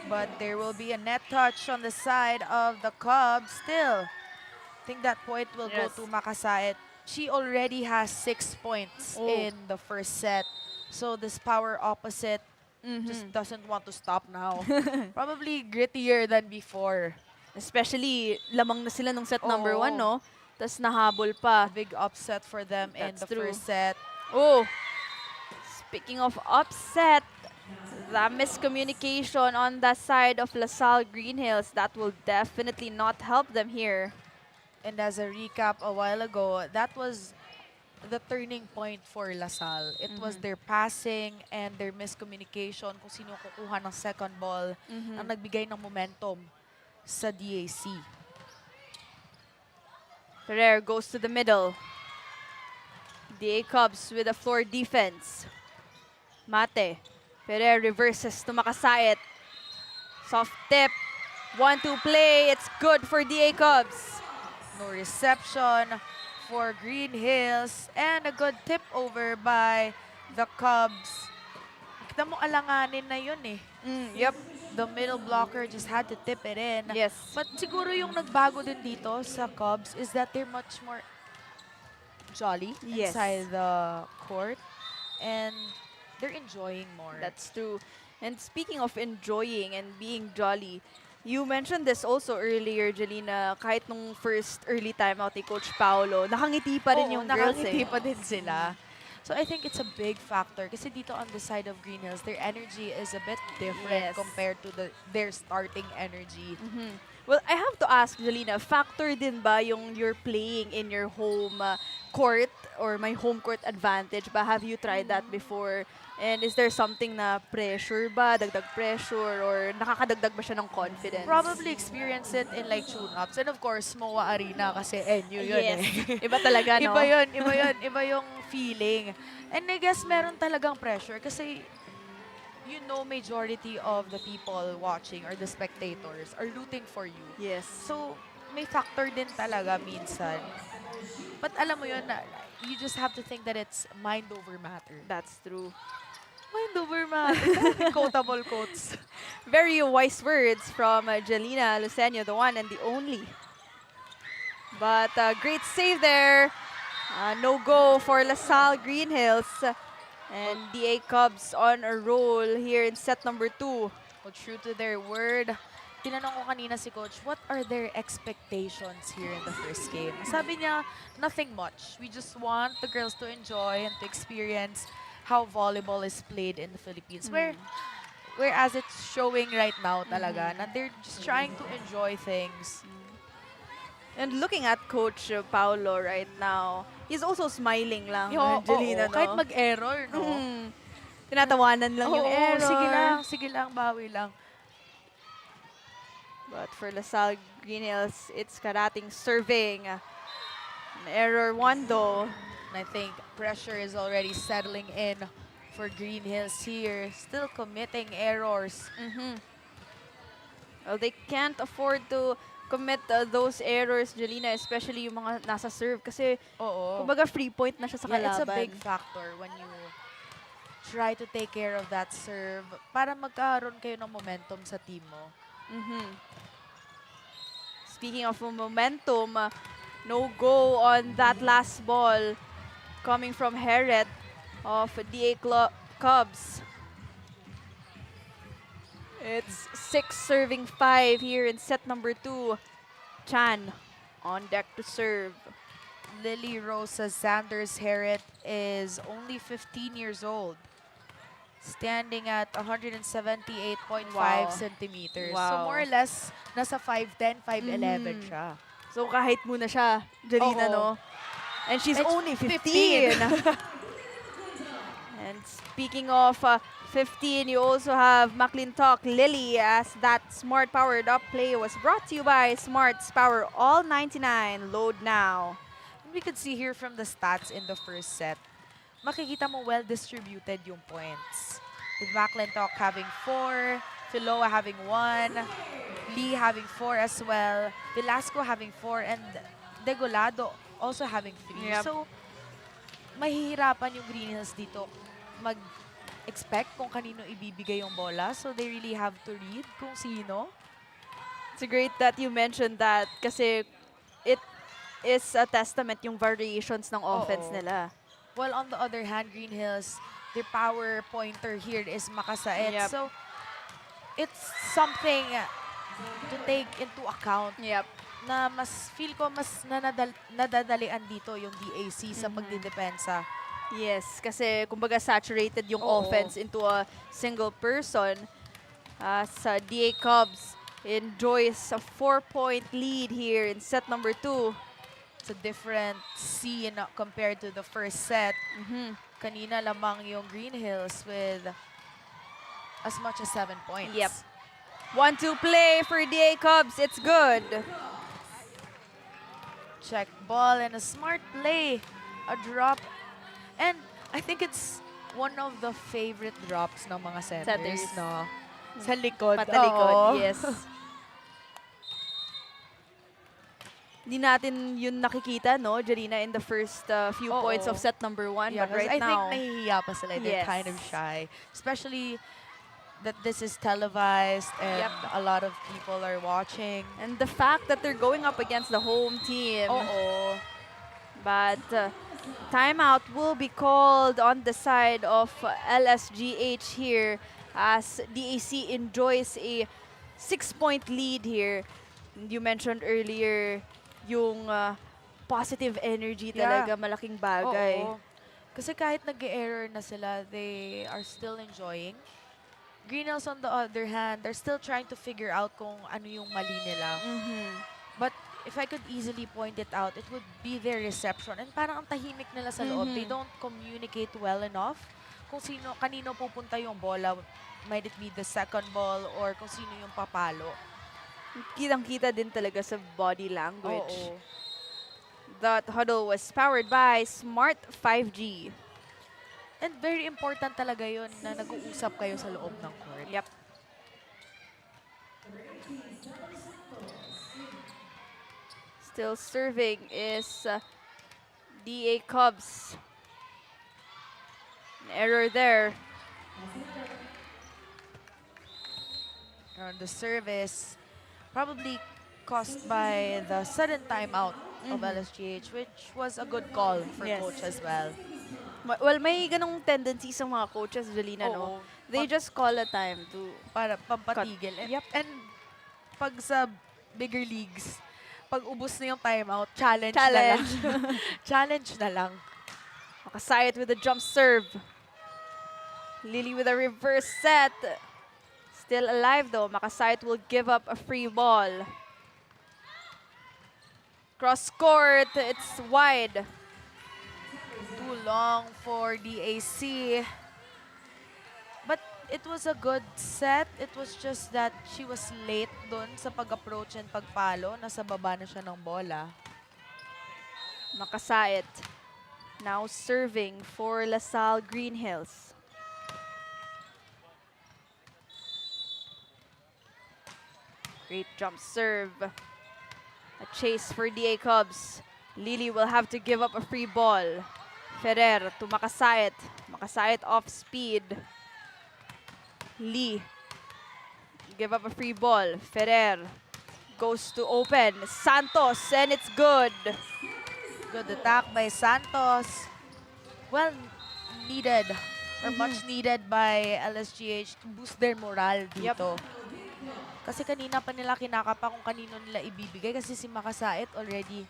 But there will be a net touch on the side of the Cubs still. I think that point will go to Makasayat. She already has 6 points in the first set. So this power opposite just doesn't want to stop now. Probably grittier than before. Especially, lamang na sila nung set number 1, no? Tapos nahabol pa. Big upset for them in the true. first set. Oh, speaking of upset, the miscommunication on the side of Salle Greenhills, that will definitely not help them here. And as a recap a while ago, that was the turning point for Salle. It was their passing and their miscommunication kung sino kukuha ng second ball ang nagbigay ng momentum sa DAC. Ferrer goes to the middle. DA Cubs with a floor defense. Mate. Ferrer reverses to Makasayat. Soft tip. 1-2 play. It's good for DA Cubs. No reception for Greenhills and a good tip over by the Cubs. Kita mo alanganin na yun eh. Yep. The middle blocker just had to tip it in. Yes. But siguro yung nagbago din dito sa Cubs is that they're much more jolly inside the court and they're enjoying more. That's true. And speaking of enjoying and being jolly, you mentioned this also earlier, Jelena, kahit nung first early timeout ni Coach Paolo, nakangiti pa rin yung girls nakangiti pa din sila. So I think it's a big factor kasi dito on the side of Greenhills, their energy is a bit different compared to their starting energy. Well, I have to ask, Jelena, factor din ba yung you're playing in your home court or my home court advantage ba? Have you tried that before? And is there something na pressure ba, dagdag pressure, or nakakadagdag ba siya ng confidence? Probably experience it in like tune-ups. And of course, MOA Arena kasi NU yun Yes. eh. Iba talaga, no? Iba yun, iba yun. Iba yung feeling. And I guess meron talagang pressure kasi you know majority of the people watching or the spectators are rooting for you. Yes. So, may factor din talaga minsan. But alam mo yun, you just have to think that it's mind over matter. That's true. Mind over matter. Quotable quotes. Very wise words from Jelena Lucenio, the one and the only. But great save there. No go for Salle Greenhills. And DA Cubs on a roll here in set number 2. Well, true to their word. Tinanong ko kanina si Coach, what are their expectations here in the first game? Sabi niya, nothing much. We just want the girls to enjoy and to experience how volleyball is played in the Philippines. Whereas it's showing right now talaga na they're just trying to enjoy things. And looking at Coach Paolo right now, he's also smiling lang. Jelena, no? kahit mag-error, no? Tinatawanan lang yung error. Sige lang, bawi lang. But for Salle Greenhills, it's karating serving. An error 1 though. And I think pressure is already settling in for Greenhills here. Still committing errors. Well, they can't afford to commit those errors, Jelina, especially yung mga nasa serve. Kasi, Oo. kumbaga, free point na siya sa Yeah, kalaban. it's a big factor when you try to take care of that serve para magkaroon kayo ng momentum sa team mo. Speaking of momentum, no go on that last ball coming from Heret of Cubs. It's 6 serving 5 here in set number 2. Chan on deck to serve. Lily Rosa Sanders Herret is only 15 years old, standing at 178.5 Wow. centimeters. So Wow. more or less, nasa 5'10", 5'11 siya. So kahit muna siya, Jelina, Oo. no? And she's And only 15. And speaking of 15, you also have McClintock Lily, as that Smart powered up play was brought to you by Smart's Power All 99. Load now. We could see here from the stats in the first set, makikita mo well-distributed yung points. With McClintock having 4, Filoa having 1, Lee having 4 as well, Velasco having 4, and Degolado also having 3. Yep. So, mahihirapan yung Greenhills dito mag-expect kung kanino ibibigay yung bola. So, they really have to read kung sino. It's great that you mentioned that kasi it is a testament yung variations ng offense Oo. nila. Well, on the other hand, Greenhills, their power pointer here is Makasaet. Yep. So, it's something to take into account Yep. na mas feel ko mas nadadalian dito yung DAC sa pagdidepensa. Yes, kasi kumbaga saturated yung Oo. offense into a single person. Sa DA Cubs enjoys a 4-point lead here in set number 2. It's a different scene compared to the first set. Kanina lamang yung Greenhills with as much as 7 points. Yep. 1-2 play for DA Cubs. It's good. Check ball and a smart play. A drop. And I think it's one of the favorite drops ng mga centers, Centers. no? Sa likod. Patalikod, Oo. yes. Hindi natin yun nakikita, no, Jarina, in the first few Oo. points of set number 1. Yeah, but right I think now, nahihiya pa sila. They're Yes. kind of shy. Especially that this is televised and Yep. a lot of people are watching. and the fact that they're going up against the home team. Oo. But timeout will be called on the side of LSGH here as DAC enjoys a 6-point lead here. You mentioned earlier yung positive energy Yeah. talaga, malaking bagay. Oo. Kasi kahit nag-error na sila, they are still enjoying. Greenhills on the other hand, they're still trying to figure out kung ano yung mali nila. But if I could easily point it out, it would be their reception. And parang ang tahimik nila sa loob. They don't communicate well enough kung kanino pupunta yung bola. Might it be the second ball or kung sino yung papalo. Kitang-kita din talaga sa body language. Oo. That huddle was powered by Smart 5G. And very important talaga yun na nag-uusap kayo sa loob ng court. Yep. Still serving is DA Cubs. An error there. And the service probably caused by the sudden timeout of LSGH, which was a good call for Yes. coach as well. Well, may ganong tendency sa mga coaches, Jolina, no? Oo. They just call a time to... Para pampatigil. Yep. And pag sa bigger leagues, pag ubos na yung timeout, challenge. Challenge. na lang. Challenge na lang. Makasayat with a jump serve. Lily with a reverse set. Still alive though. Makasayat will give up a free ball. Cross court. It's wide. Too long for DAC. But it was a good set. It was just that she was late dun sa pag-approach and pagpalo. Nasa baba na siya ng bola. Makasayat. Now serving for Salle Greenhills. Great jump serve. A chase for DA Cubs. Lily will have to give up a free ball. Ferrer to Makasayat. Makasayat off speed. Lee. Give up a free ball. Ferrer goes to open. Santos, and it's good. Good attack by Santos. Well needed or much needed by LSGH to boost their morale dito. Kasi kanina pa nila kinakapa kung kanino nila ibibigay kasi si Makasait already.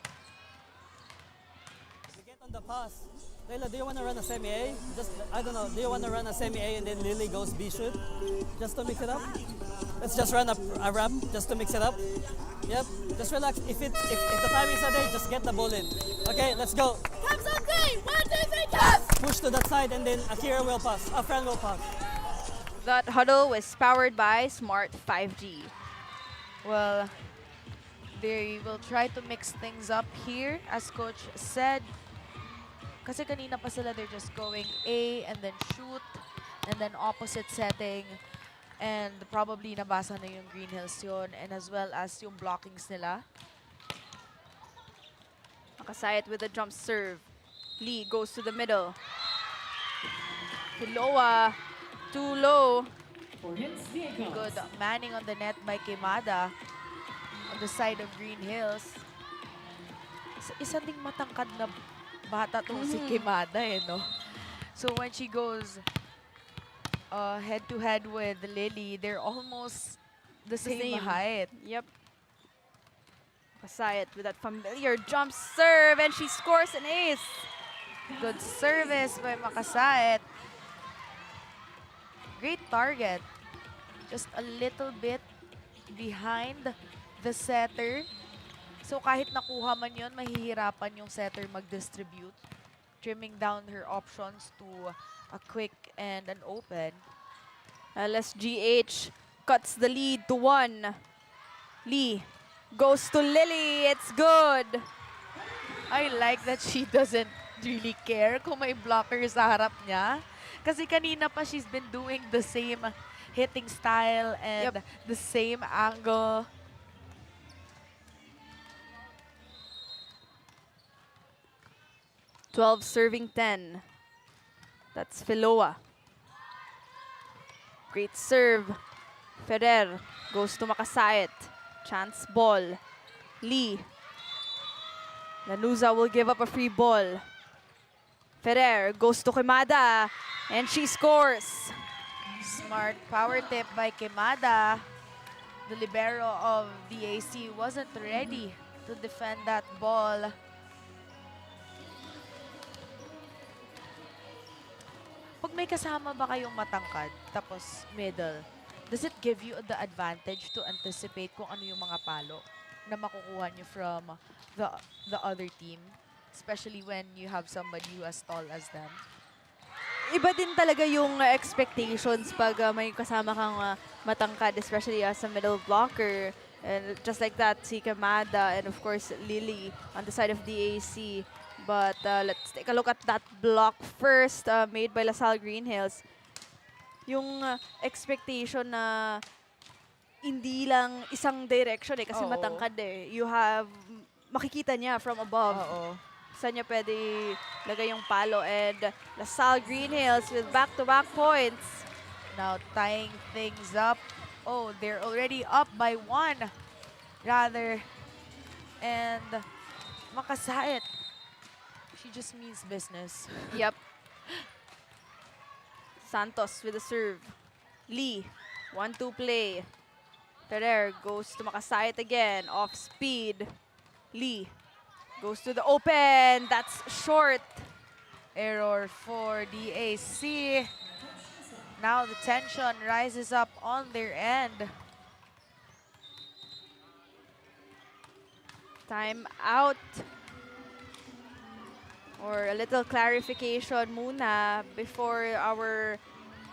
We get on the pass. Layla, do you want to run a semi-A? Just, I don't know, do you want to run a semi-A and then Lily goes B shoot? Just to mix it up? Let's just run a wrap just to mix it up. Yep, just relax. If the timing is not there, just get the ball in. Okay, let's go. Cubs on three! 1, 2, 3, Cubs! Push to that side and then Akira will pass. A friend will pass. That huddle was powered by Smart 5G. Well, they will try to mix things up here, as Coach said. Kasi kanina pa sila, they're just going A and then shoot and then opposite setting. And probably nabasa na yung Greenhills yun, and as well as yung blockings nila. Makasayat with a jump serve. Lee goes to the middle. Piloa, too low. Good manning on the net by Queimada on the side of Greenhills. Isa ding matangkad na bata tong si Queimada no? So when she goes head-to-head with Lily, they're almost the same height. Yep. Makasayat with that familiar jump serve, and she scores an ace. Good service by Makasait. Great target. Just a little bit behind the setter. So kahit nakuha man yun, mahihirapan yung setter mag-distribute. Trimming down her options to a quick and an open. LSGH cuts the lead to 1. Lee goes to Lily. It's good. I like that she doesn't really care kung may blocker sa harap niya. Kasi kanina pa she's been doing the same hitting style and the same angle. "12 serving 10. That's Filoa. Great serve. Ferrer goes to Makasayat. Chance ball. Lee. Lanuza will give up a free ball. Ferrer goes to Queimada, and she scores. Smart power tip by Queimada. The libero of the AC wasn't ready to defend that ball. Pag may kasama ba kayong matangkad, tapos middle, does it give you the advantage to anticipate kung ano yung mga palo na makukuha nyo from the other team? Especially when you have somebody who as tall as them. Iba din talaga yung expectations pag may kasama kang matangkad, especially as a middle blocker. And just like that, si Queimada and of course Lily on the side of the AC. But let's take a look at that block first, made by Salle Greenhills. Yung expectation na hindi lang isang direction kasi matangkad eh. You have, makikita niya from above. Saan niya pwede lagay yung palo. And Salle Greenhills with back-to-back points. Now tying things up. Oh, they're already up by 1. Rather. And Makasait. She just means business. Yep. Santos with the serve. Lee, 1-2 play. Ferrer goes to Makasayat again, off speed. Lee goes to the open. That's short. Error for the AC. Now the tension rises up on their end. Time out. Or a little clarification muna before our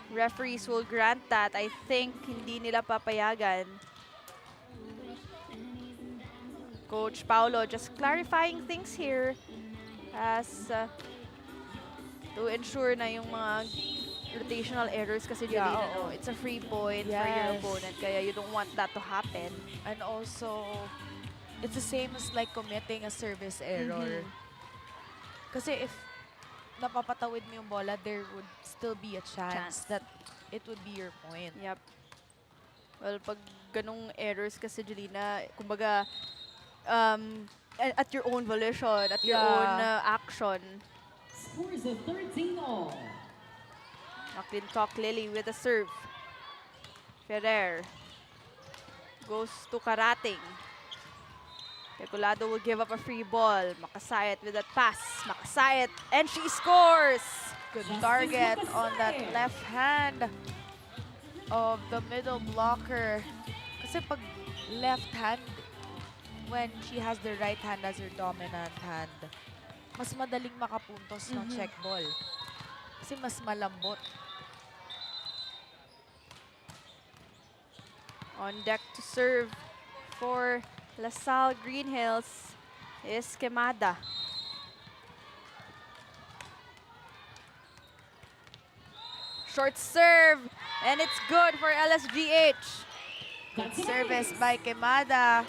referees will grant that. I think hindi nila papayagan. Coach Paulo just clarifying things here as to ensure na yung mga rotational errors kasi it's a free point for your opponent, kaya you don't want that to happen. And also, It's the same as like committing a service error. Kasi if napapatawid mo yung bola, there would still be a chance that it would be your point. Yep. Well, pag ganung errors kasi, Jelina, kumbaga, at your own volition, at your own action. Scores of 13 all. McClintock Lily with a serve. Ferrer goes to Karating. Regulado will give up a free ball. Makasayat with that pass. Makasayat, and she scores! Good target on that left hand of the middle blocker. Kasi pag left hand, when she has the right hand as her dominant hand, mas madaling makapuntos ng check ball. Kasi mas malambot. On deck to serve for Salle Greenhills is Quemada. Short serve, and it's good for LSGH. Good service by Quemada.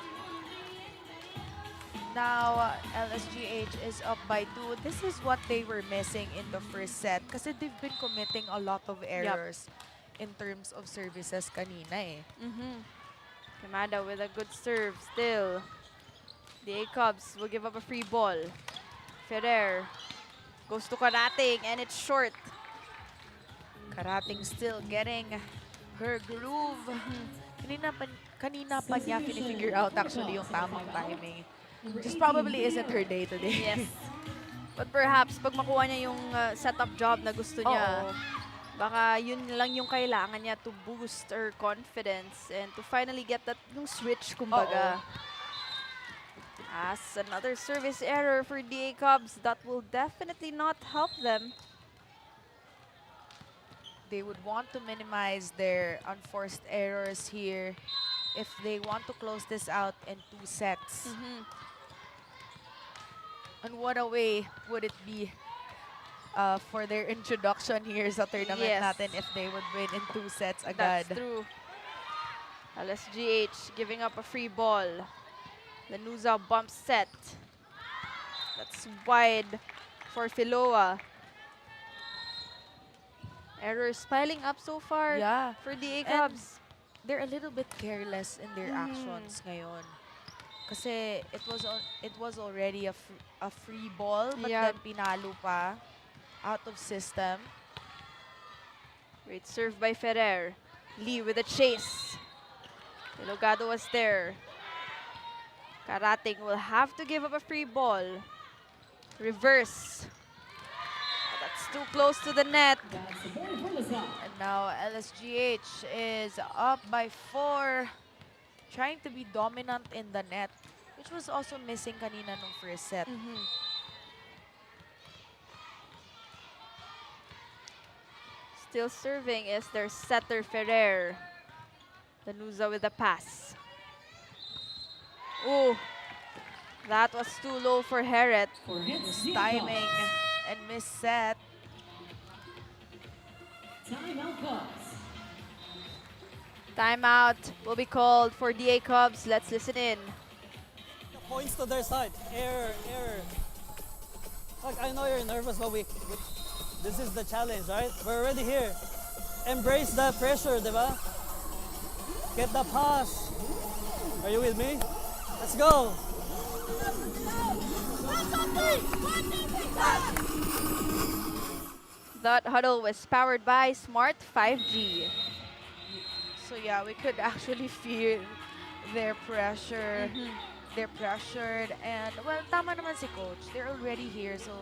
Now, LSGH is up by 2. This is what they were missing in the first set kasi they've been committing a lot of errors in terms of services kanina eh. Quemada with a good serve still. The A-Cubs will give up a free ball. Ferrer goes to Karating, and it's short. Karating still getting her groove. Kanina pa niya figure out actually yung tamang timing. Just probably isn't her day today. Yes. But perhaps, pag makuha niya yung setup job na gusto niya, baka yun lang yung kailangan niya to boost her confidence and to finally get that yung switch, kumbaga. As another service error for the A-Cubs, that will definitely not help them. They would want to minimize their unforced errors here if they want to close this out in 2 sets. And what a way would it be for their introduction here sa tournament natin if they would win in 2 sets agad. That's true. LSGH giving up a free ball. Lanuza bump set. That's wide for Filoa. Errors piling up so far for the A-Cubs. They're a little bit careless in their actions ngayon. Kasi it was already a free ball, but then pinalo pa out of system. Great serve by Ferrer. Lee with a chase. Delgado was there. Karating will have to give up a free ball. Reverse. Oh, that's too close to the net. And now LSGH is up by 4. Trying to be dominant in the net, which was also missing kanina nung first set. Still serving is their setter Ferrer. Lanuza with the pass. Oh, that was too low for Heret. Timing and miss set. Timeout will be called for the A-Cubs. Let's listen in. The points to their side. Error, error. Look, I know you're nervous, but this is the challenge, right? We're already here. Embrace the pressure, diba? Get the pass. Are you with me? Let's go. That huddle was powered by Smart 5G. So yeah, we could actually feel their pressure. They're pressured, and well, tama naman si coach. They're already here, so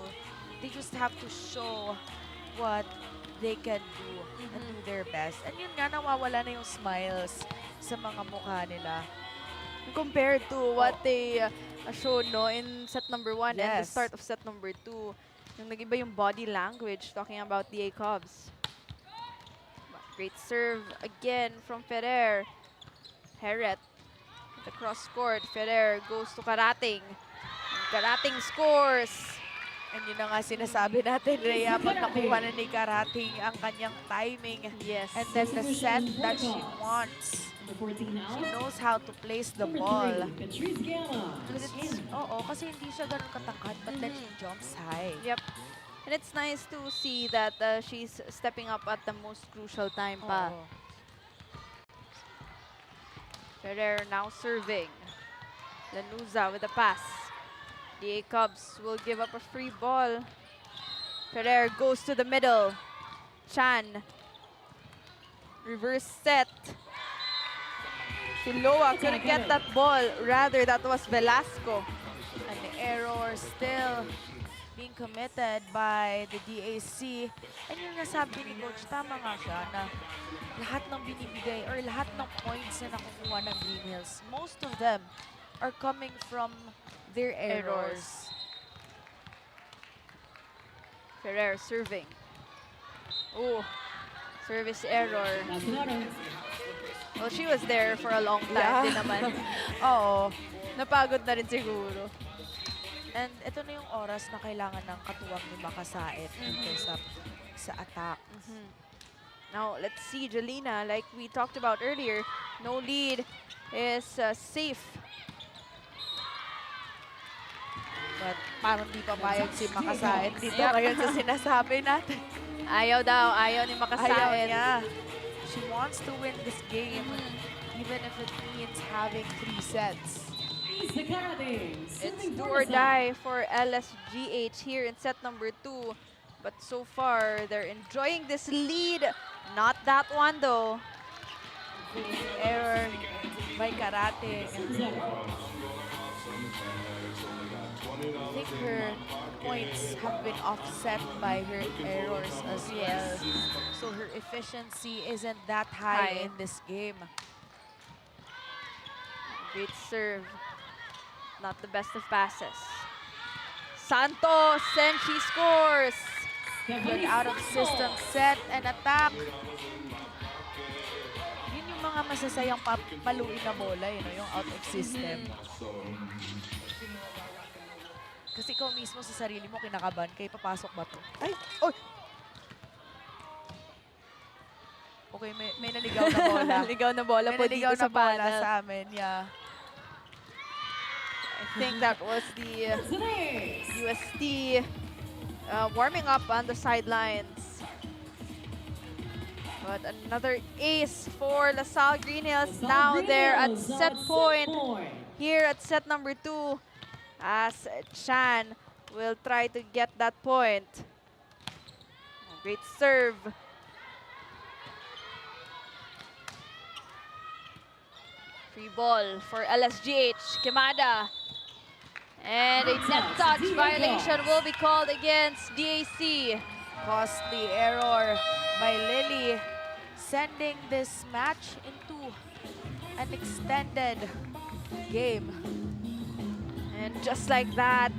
they just have to show what they can do and do their best. And yun nga, nawawala na yung smiles sa mga mukha nila. Compared to what they showed in set number 1 and the Yes. start of set number 2. Yung nag-iba yung body language talking about the A-Cubs. Great serve again from Ferrer. Heret at the cross court. Ferrer goes to Karating. And Karating scores. And yun na nga sinasabi natin, Rhea, pag nakuha na ni Karating ang kanyang timing Yes. and then the set that she wants. Number 14 She out. knows how to place the Number ball. 3, Patrice Gama. Oo, kasi hindi siya ganun katangkad, but then she jumps high. Yep. And it's nice to see that she's stepping up at the most crucial time pa. Oo. Ferrer now serving. Lanuza with the pass. The Cubs will give up a free ball. Ferrer goes to the middle. Chan. Reverse set. Filoa couldn't get that ball. Rather, that was Velasco. An error still being committed by the DAC. And yung nasabi ni Coach, tama nga siya na lahat ng binibigay or lahat ng points na nakukuha ng Greenhills, most of them are coming from their errors. Ferrer serving. Oh, service error. That's another. Well, she was there for a long time din naman. Oo. Napagod na rin siguro. And ito na yung oras na kailangan ng katuwang ni Makasait dito sa attack. Now, let's see Jelena, like we talked about earlier, no lead is safe. But parang di papayag si Makasait dito Yep. ngayon sa sinasabi natin. Ayaw daw, ayaw ni Ayaw Makasait. niya. She wants to win this game, even if it means having 3 sets. Isa Karating. It's do or die for LSGH here in set number 2. But so far, they're enjoying this lead. Not that one though. Error by Karate. I think her points have been offset by her errors as well. So her efficiency isn't that high in this game. Great serve. Not the best of passes. Santos, and she scores. Good out of system set and attack. Yun yung mga masasayang paluin na bola, yung out of system. Kasi ikaw mismo sa sarili mo kinakabahan, kayo papasok ba to? Ay! Oy! Okay, may naligaw na bola. Ligaw na bola May po naligaw dito sa na bola panel. sa amin, yeah. I think that was the UST warming up on the sidelines. But another ace for LaSalle Greenhills. Now they're at set point here at set number 2 as Chan will try to get that point. Great serve. Free ball for LSGH. Kimada. And a net touch violation will be called against DAC. Costly error by Lily, sending this match into an extended game. And just like that,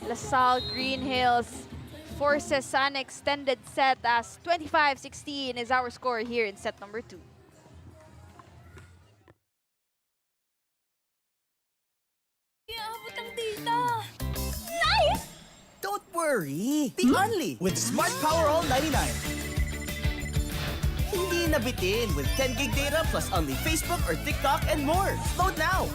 LaSalle Greenhills forces an extended set as 25-16 is our score here in set number 2. Don't worry! Be only with Smart Power All 99. Hindi nabitin with 10 gig data plus only Facebook or TikTok and more. Load now!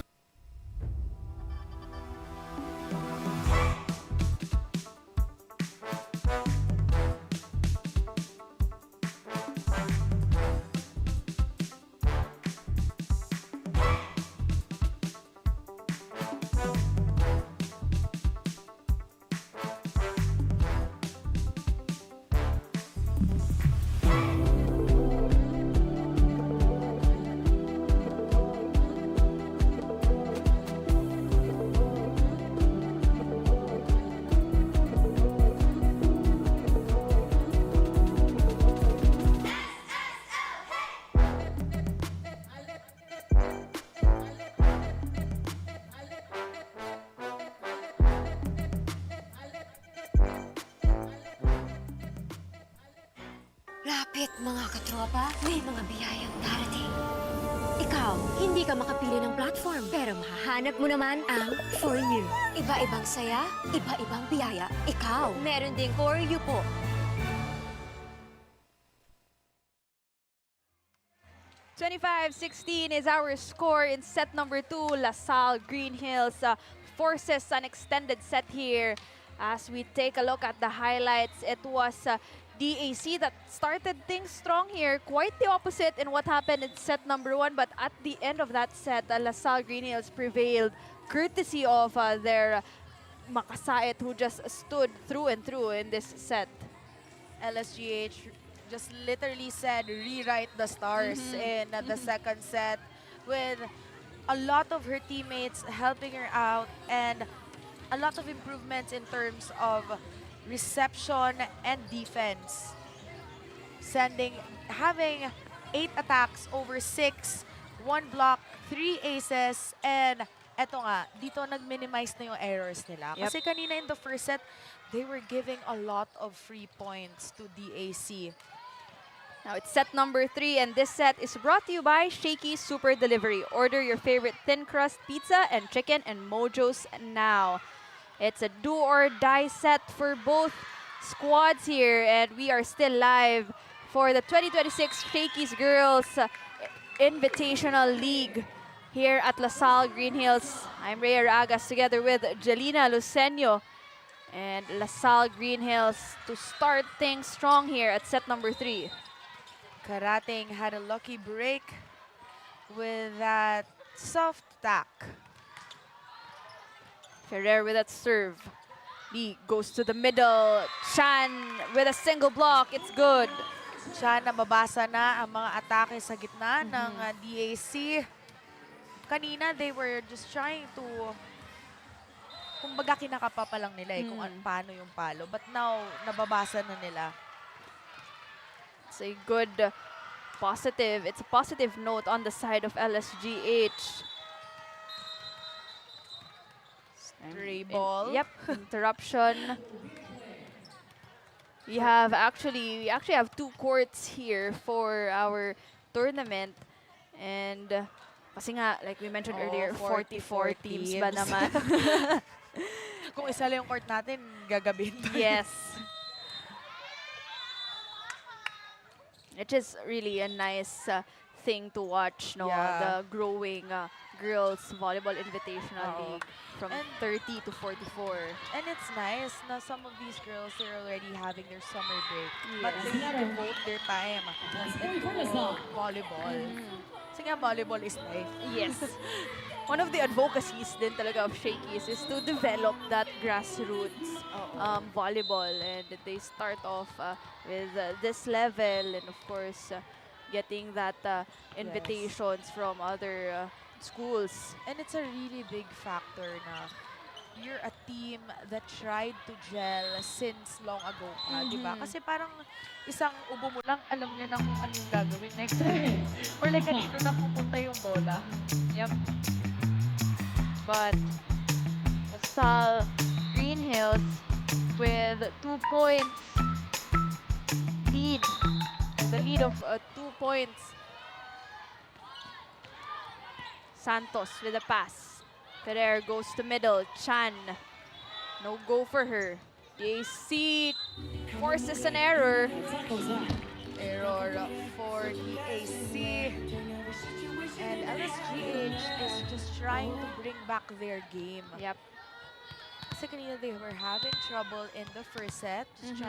Lapit mga katropa, may mga biyayang darating. Ikaw, hindi ka makapili ng platform, pero mahahanap mo naman ang For You. Iba-ibang saya, iba-ibang biyaya. Ikaw, meron ding For You po. 25-16 is our score in set number 2. Salle Greenhills forces an extended set here. As we take a look at the highlights, it was DAC that started things strong here. Quite the opposite in what happened in set number 1. But at the end of that set, Salle Greenhills prevailed courtesy of their Makasait, who just stood through and through in this set. LSGH just literally said rewrite the stars in the second set, with a lot of her teammates helping her out and a lot of improvements in terms of reception and defense. Having 8 attacks over 6, 1 block, 3 aces, and eto nga, dito nag-minimize na yung errors nila. Yep. Kasi kanina in the first set, they were giving a lot of free points to DAC. Now it's set number 3, and this set is brought to you by Shakey Super Delivery. Order your favorite thin crust pizza and chicken and Mojos now. It's a do or die set for both squads here, and we are still live for the 2026 Shakey's Girls Invitational League here at Salle Greenhills. I'm Rhea Ragas together with Jelina Lucenio, and Salle Greenhills to start things strong here at set number 3. Karating had a lucky break with that soft attack. Ferrer with that serve. Lee goes to the middle. Chan with a single block. It's good. Siya nababasa na ang mga atake sa gitna ng DAC. Kanina, they were just trying to, kumbaga kinakapa pa lang nila kung paano yung palo. But now, nababasa na nila. It's a good positive. It's a positive note on the side of LSGH. Stray ball. Yep, interruption. We actually have 2 courts here for our tournament, and kasi nga, like we mentioned earlier, 44 teams ba naman? Kung isa lang yung court natin, gagabihin tayo. Yes. Which is really a nice thing to watch, no? Yeah. The growing girls volleyball invitational Oo. league from And 30 to 44. And it's nice na some of these girls, they're already having their summer break. Yes. But they need to devote their time into volleyball. Kasi nga, volleyball is life. Yes. One of the advocacies din talaga of Shakey's is to develop that grassroots volleyball, and they start off with this level, and of course getting that invitations from other schools. And it's a really big factor na you're a team that tried to gel since long ago pa, di ba? Kasi parang isang ubo mo lang, alam niya na kung ano yung gagawin next time. Or like, kanino na pupunta yung bola. Yep. But Salle Greenhills with 2 points lead. The lead of 2 points. Santos with a pass. Ferrer goes to middle. Chan. No go for her. DAC forces an error. Error for DAC. And LSGH is just trying to bring back their game. Yep. Kasi kanina they were having trouble in the first set. Just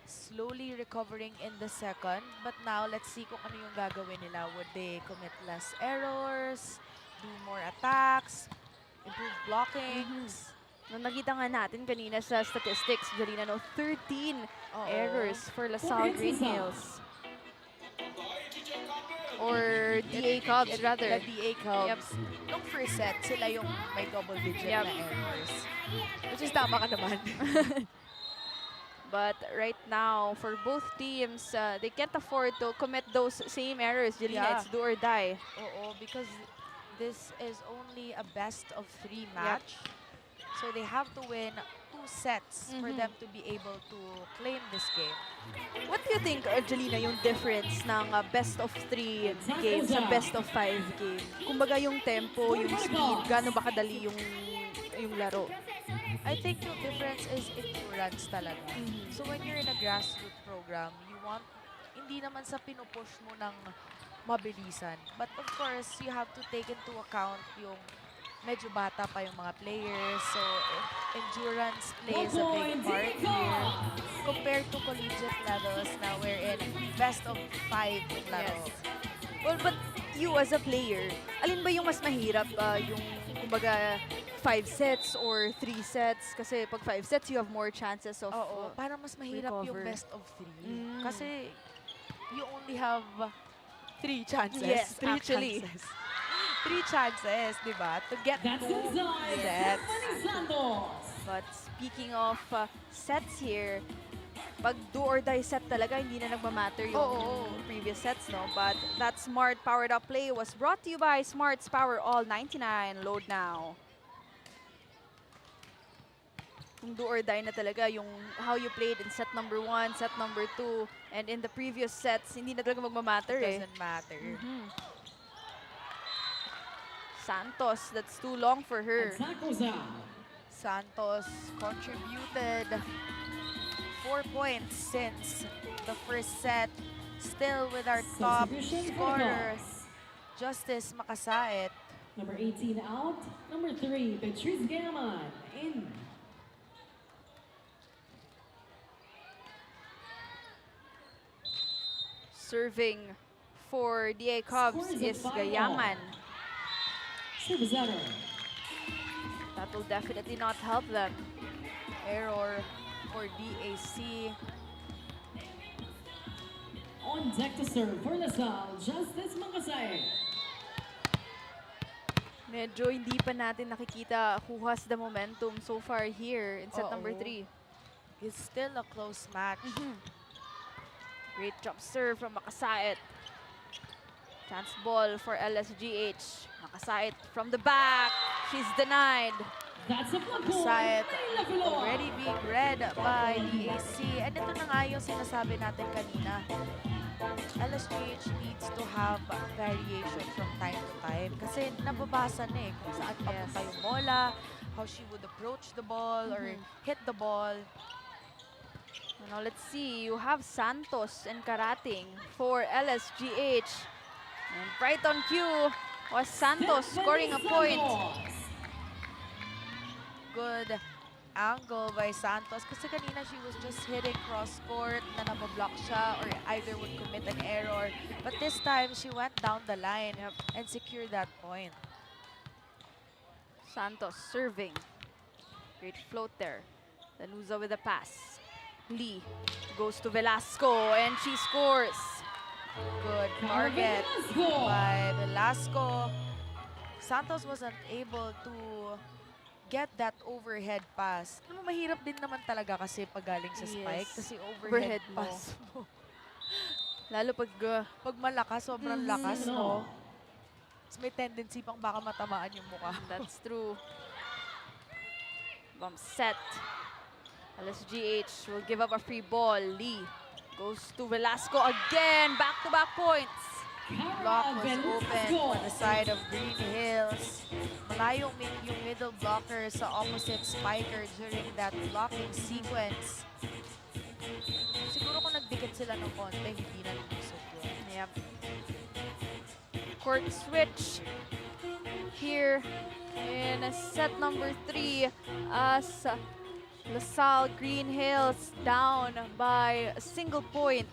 slowly recovering in the second. But now, let's see kung ano yung gagawin nila. Would they commit less errors? Do more attacks? Improve blockings? Nung nakita nga natin kanina sa statistics, Jelina, no, 13 errors for Salle Greenhills. Or DA Cubs, rather. The DA Cubs. Nung first set, sila yung may double-digit na errors. Which is tama ka naman. But right now, for both teams, they can't afford to commit those same errors. Jelina, it's do or die. Oo, because this is only a best of 3 match. So they have to win 2 sets for them to be able to claim this game. What do you think, Angelina, yung difference ng best of 3 games sa best of 5 game? Kumbaga yung tempo, yung speed, gaano ba kadali yung laro? I think yung difference is endurance talaga. So when you're in a grassroots program, you want, hindi naman sa pinupush mo ng mabilisan. But of course, you have to take into account yung medyo bata pa yung mga players. So endurance plays a big part here compared to collegiate levels na we're in best of 5 yung laro. Yes. Well, but you as a player, alin ba yung mas mahirap? Yung, kumbaga, 5 sets or 3 sets? Kasi pag 5 sets, you have more chances of Oo, parang mas mahirap yung recover. best of 3. Kasi you only have 3 chances. Yes, 3 actually. chances. 3 chances, di ba? To get That's 2 inside sets. Stephanie Santos. But speaking of sets here, pag do or die set talaga, hindi na nagmamatter yung Oo. previous sets, no? But that smart powered up play was brought to you by Smart's Power All 99. Load now. Kung do or die na talaga yung how you played in set number 1, set number 2, and in the previous sets, hindi na talaga magmamatter It eh. doesn't matter. Santos, that's too long for her. Attack goes out. Santos contributed 4 points since the first set. Still with our top Substitution scorer, protocols. Justice Makasait. Number 18 out. Number 3, Patrice Gammon in. Serving for DA Cubs Scores is of 5-all. Gayangan. Service error. That will definitely not help them. Error for DAC. On deck to serve for Salle, Justice Mangasay. Medyo hindi pa natin nakikita who has the momentum so far here in set number Oo. 3. It's still a close match. Great jump serve from Makasait. Chance ball for LSGH. Makasait from the back. She's denied. That's a block point. Makasait Layla Filoa. already being read by DAC. And ito na nga yung sinasabi natin kanina. LSGH needs to have variation from time to time. Kasi nababasa na eh kung saan papunta yung bola, how she would approach the ball or hit the ball. Now let's see. You have Santos and Karating for LSGH. And right on cue was Santos scoring a point. Santos. Good angle by Santos kasi kanina she was just hitting cross court na nabablock siya or either would commit an error. But this time, she went down the line and secured that point. Santos serving. Great float there. Danusa with the pass. Lee goes to Velasco and she scores. Good target by Velasco. Santos wasn't able to get that overhead pass. Alam mo, mahirap din naman talaga kasi pag galing sa spike. Yes. Kasi overhead Overhead mo. pass mo. Lalo pag Pag malakas, sobrang lakas mo. Tapos may tendency pang baka matamaan yung mukha. that's true. Bump set. LSGH will give up a free ball. Lee goes to Velasco again. Back-to-back points. Block was open for the side of Greenhills. Malayo yung middle blocker sa opposite spiker during that blocking sequence. Siguro kung nagdikit sila ng konti, hindi na lumusot yun. Yep. Court switch here in set number 3 as LaSalle Greenhills down by a single point.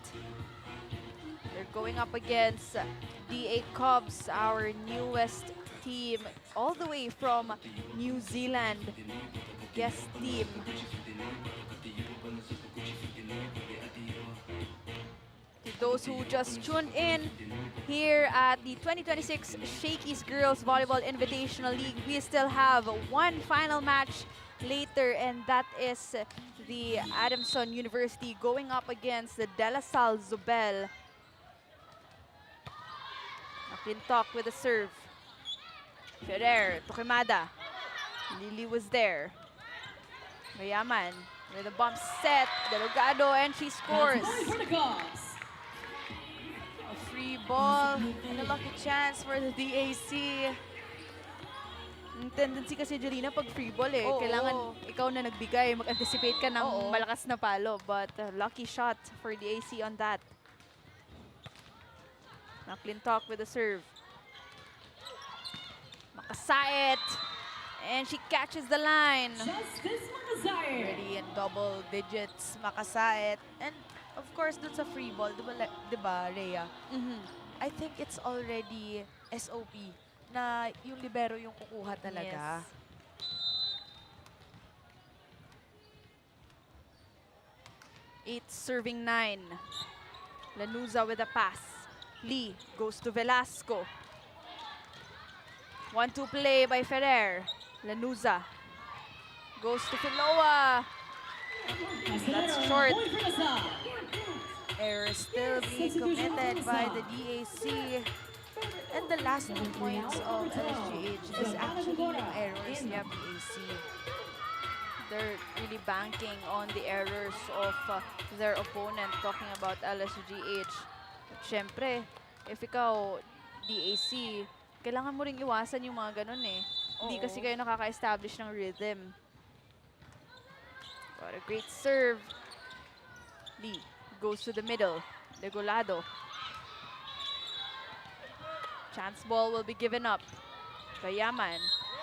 They're going up against DA Cubs, our newest team, all the way from New Zealand. Guest team. To those who just tuned in, here at the 2026 Shakey's Girls Volleyball Invitational League, we still have one final match later, and that is the Adamson University going up against the De La Salle Zobel. Nakintok with a serve. Ferrer, Tokimada. Lily was there. Mayaman with a bump set. Delgado, and she scores. Point for the Cubs. A free ball and a lucky chance for the DAC. Ang tendency kasi, Jelena, pag free ball Oo. kailangan ikaw na nagbigay, mag-anticipate ka ng Oo. malakas na palo. But lucky shot for the AC on that. McClintock with the serve. Makasait. And she catches the line. Justice Makasait. Already in double digits, Makasait. And of course, dun sa free ball, diba, Rhea? Mhm. I think it's already SOP na yung libero yung kukuha talaga. Yes. Eight serving 9. Lanuza with a pass. Lee goes to Velasco. 1-2 play by Ferrer. Lanuza goes to Filoa. That's short. Point for the Salle. Error still being committed by the DAC. And the last 2 points of LSGH is actually yung errors ng DAC. They're really banking on the errors of their opponent, talking about LSGH. At syempre, if ikaw, DAC, kailangan mo ring iwasan yung mga ganun eh. Hindi kasi kayo nakaka-establish ng rhythm. Got a great serve. Lee goes to the middle. Degolado. Chance ball will be given up. Kayaman.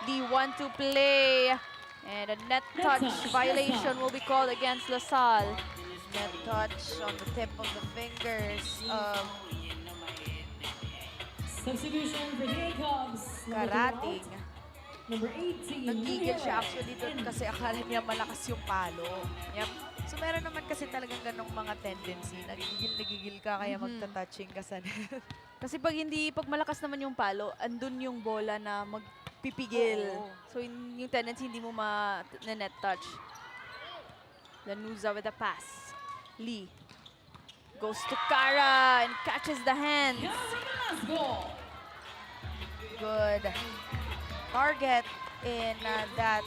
Lee 1-2 play. And a net touch violation will be called against LaSalle. Net touch on the tip of the fingers of Substitution for the Cubs. Karating. Number 18. Nagigil siya actually doon kasi akala niya malakas yung palo. Yep. So meron naman kasi talagang ganong mga tendency. Nagigil ka kaya magta-touching ka sa net. Kasi pag malakas naman yung palo, andun yung bola na magpipigil. Oo. So yung tendency hindi mo net touch. Lanuza with a pass. Lee goes to Cara and catches the hands. Go. Good target in that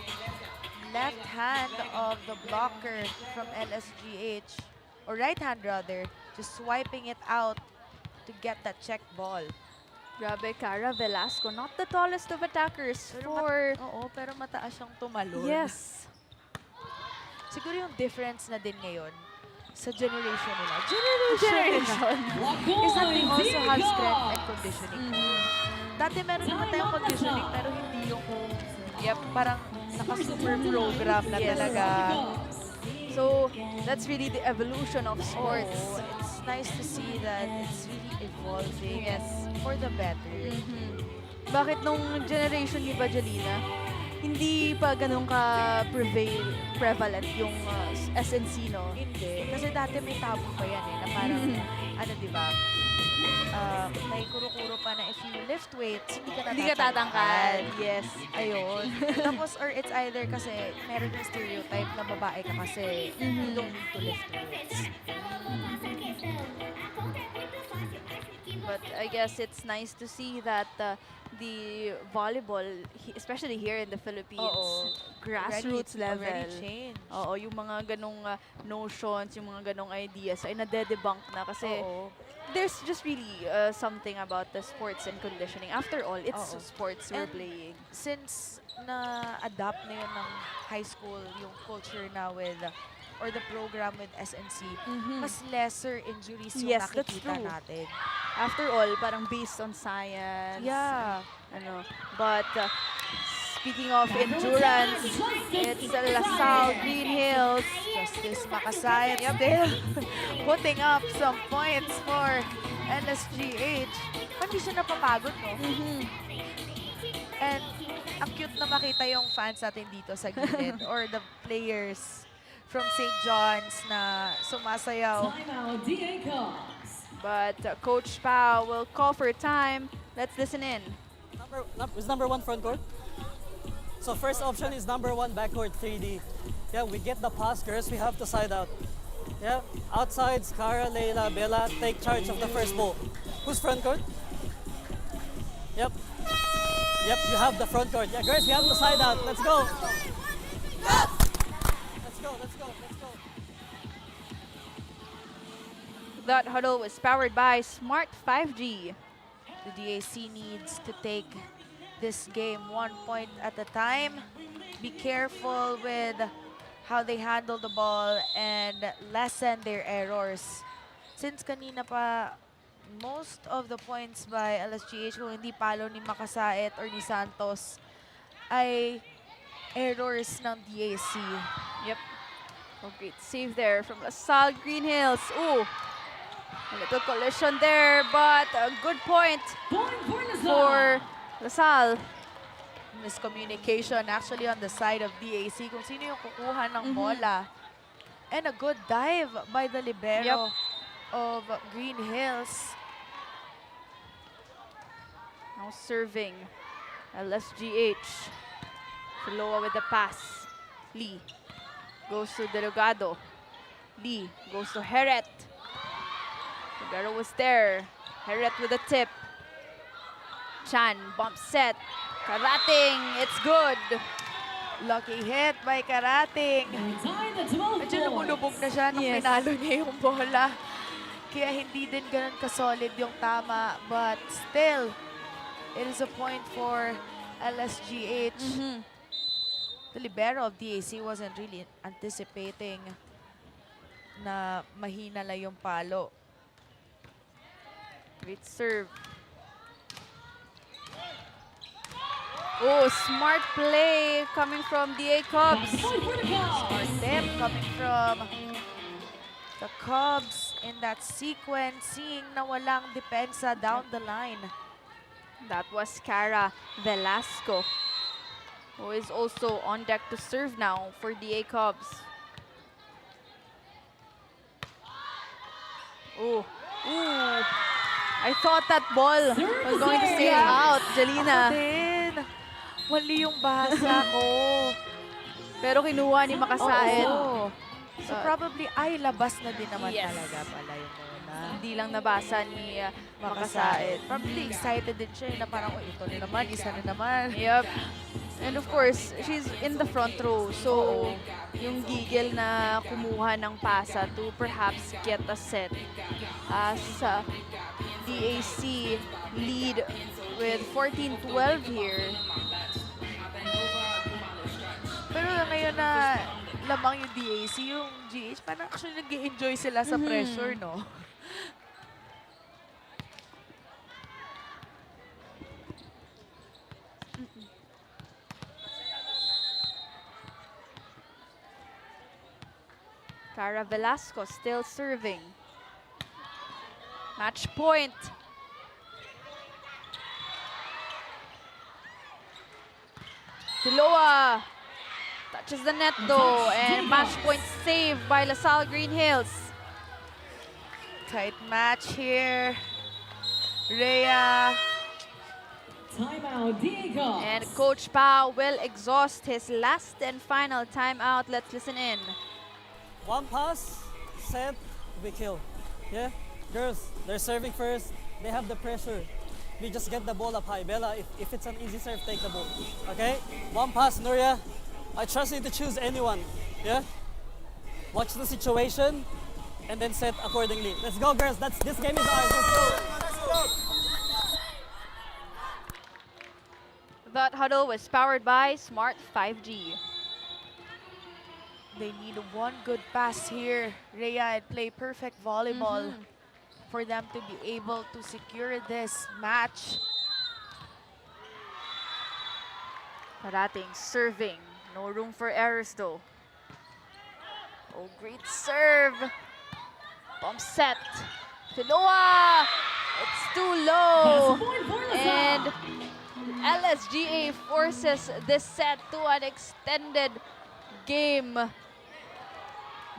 left hand of the blocker from LSGH, or right hand rather, just swiping it out to get that check ball. Grabe, Cara Velasco, not the tallest of attackers Pero for... Oo, pero mataas siyang tumalon. Yes. Siguro yung difference na din ngayon sa generation nila. Generation. Is that they also have strength and conditioning. Dati meron naman tayong conditioning pero hindi yung parang naka-super program na Yes. talaga. So, that's really the evolution of sports. Oo, it's nice to see that it's really evolving Yes. for the better. Bakit nung generation ni Bajalina, hindi pa ganun ka prevalent yung SNC, no? Hindi. Kasi dati may taboo pa yan eh, na parang, ano diba, may kuro-kuro pa na if you lift weights, hindi ka tatangkad. Yes. Ayun. Tapos, or it's either kasi meron yung stereotype na babae ka kasi you don't need to lift weights. But I guess it's nice to see that the volleyball, especially here in the Philippines, Oo. grassroots level. Already changed. Oo, yung mga ganong notions, yung mga ganong ideas ay nade-debunk na kasi Oo. there's just really something about the sports and conditioning. After all, it's Oo. sports we're And playing. Since na-adapt na yun ng high school, yung culture na with, or the program with SNC, mas lesser injuries yung Yes, that's nakikita true. natin. After all, parang based on science. Yeah. Ano, but speaking of endurance, it's LaSalle Greenhills. Justice Makasait still putting up some points for LSGH. Hindi siya napapagod, no? And ang cute na makita yung fans natin dito sa gilid or the players from St. John's na sumasayaw. Timeout, DA Cubs. But Coach Pao will call for time. Let's listen in. Is number 1 front court? So first option is number 1 backcourt 3D. Yeah, we get the pass, girls. We have to side out. Yeah, outsides, Cara, Leila, Bella take charge of the first ball. Who's front court? Yep. Yep, you have the front court. Yeah, girls, we have to side out. Let's go. let's go, let's go. That huddle was powered by Smart 5G. The DAC needs to take this game 1 point at a time. Be careful with how they handle the ball and lessen their errors. Since kanina pa, most of the points by LSGH, kung hindi palo ni Makasait or ni Santos, ay errors ng DAC. Yep. Oh, great save there from Salle Greenhills. Ooh, a little collision there, but a good point Point for for LaSalle. Miscommunication actually on the side of DAC kung sino yung kukuha ng bola. And a good dive by the libero of Greenhills. Now serving LSGH. Filoa with the pass. Lee goes to Delgado. Lee goes to Heret. Libero was there. Heret with a tip. Chan, bump set. Karating, it's good. Lucky hit by Karating. Tie the 12 Medyo lumulubog points. na siya nung Yes. pinalo niya yung bola. Kaya hindi din ganun kasolid yung tama. But still, it is a point for LSGH. The libero of DAC wasn't really anticipating na mahina lang yung palo. Great serve. Oh, smart play coming from DA Cubs. Point for the Cubs. Smart tip coming from the Cubs in that sequence, seeing na walang depensa down the line. That was Cara Velasco, who is also on deck to serve now for DA Cubs. Oh, ooh. I thought that ball was going to stay out, Ako Jelena. din. Mali yung basa ko. Pero kinuha ni Makasait. Oo. So probably, ay, labas na din naman Yes. talaga pala yung muna. Hindi lang nabasa ni Makasait. Probably excited din siya na parang, oh, ito na naman, isa na naman. Yep. And of course, she's in the front row. So, yung gigil na kumuha ng pasa to perhaps get a set as DAC lead with 14-12 here. Pero ngayon na lamang yung DAC, yung GH, parang actually nag-enjoy sila sa pressure, no? Cara Velasco still serving. Match point. Filoa touches the net though, and match point saved by LaSalle Greenhills. Tight match here. Rhea. Timeout, Diego. And Coach Pao will exhaust his last and final timeout. Let's listen in. One pass, set, we kill. Yeah? Girls, they're serving first. They have the pressure. We just get the ball up high. Bella, if it's an easy serve, take the ball. Okay? One pass, Nuria. I trust you to choose anyone. Yeah? Watch the situation and then set accordingly. Let's go, girls. This game is ours. Let's go. That huddle was powered by Smart 5G. They need one good pass here, Rhea, and play perfect volleyball for them to be able to secure this match. Karating serving. No room for errors though. Oh, great serve. Bump set. Filoa! It's too low. Point for And LaSalle. LSGA forces this set to an extended game.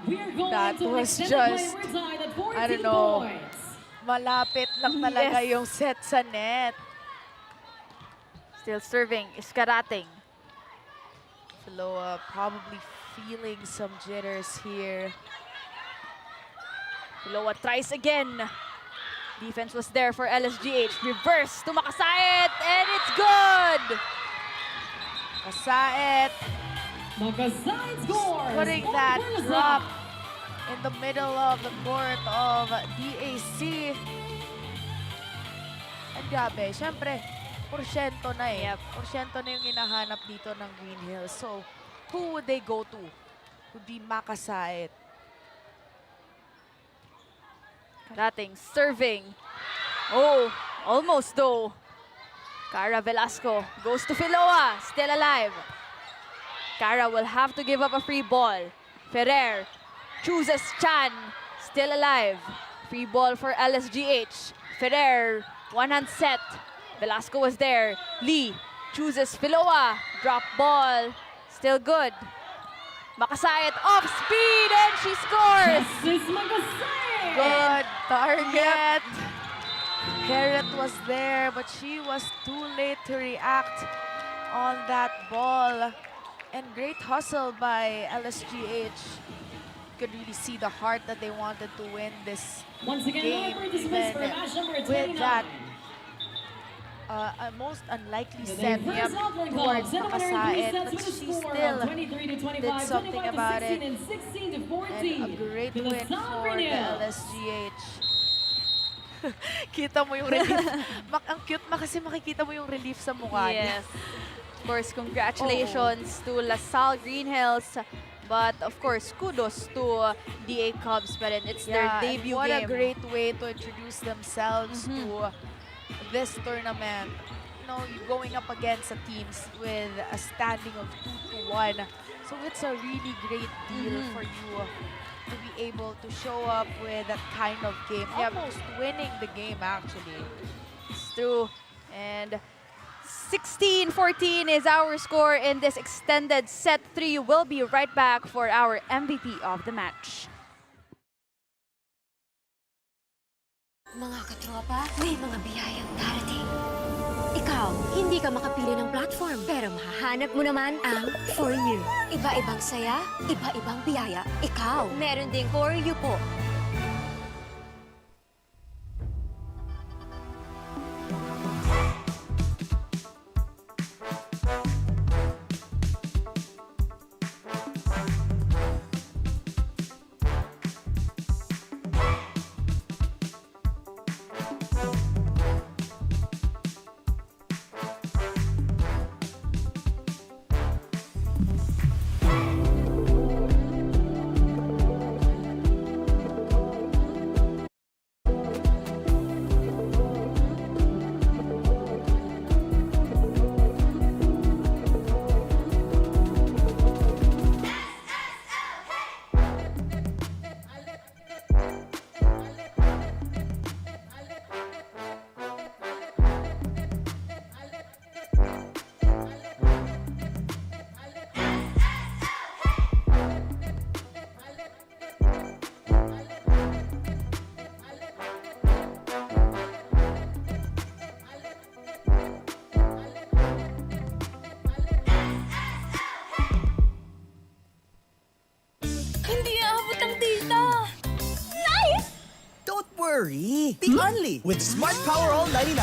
We are going That to an was extended just, play. We're tied at 14 I don't know. points. Malapit lang talaga Yes. yung set sa net. Still serving is Karating. Filoa probably feeling some jitters here. Filoa tries again. Defense was there for LSGH. Reverse to Makasait, and it's good! Kasaet Makasahit scores! Putting that drop in the middle of the court of DAC. And grabe, syempre, porsyento na eh. Yep. Porsyento na yung hinahanap dito ng Greenhills. So, who would they go to? Would be Makasahit. Karating, serving. Oh, almost though. Cara Velasco goes to Filoa, still alive. Cara will have to give up a free ball. Ferrer chooses Chan, still alive. Free ball for LSGH. Ferrer, one-hand set. Velasco was there. Lee chooses Filoa, drop ball, still good. Makasahit off speed and she scores! Justice Makasahit! Good target. Garrett was there, but she was too late to react on that ball. And great hustle by LSGH. You could really see the heart that they wanted to win this Once again, game, all participants for even match number 29. with that a most unlikely set First outline towards call, set number 3 Makasahit, sets but with a she score still of 23 to 25, did something 25 to about 16, it. and 16 to And 14. a great to the win Salle for the Greenhills. LSGH. Kita mo yung relief. Ang cute kasi makikita mo yung relief sa mukha niya. Yes. Of course, congratulations to LaSalle Greenhills. But of course, kudos to DA Cubs pa rin. It's their Yeah, and debut what game. a great way to introduce themselves to this tournament. You know, you're going up against a teams with a standing of 2-1. So it's a really great deal for you to be able to show up with that kind of game. Almost winning the game, actually. It's true. And 16-14 is our score in this extended set 3. We'll be right back for our MVP of the match. Mga katropa, may mga biyayang darating. Ikaw, hindi ka makapili ng platform, pero mahahanap mo naman ang For You. Iba-ibang saya, iba-ibang biyaya. Ikaw, meron ding For You po. Don't worry! Be only with Smart Power All 99.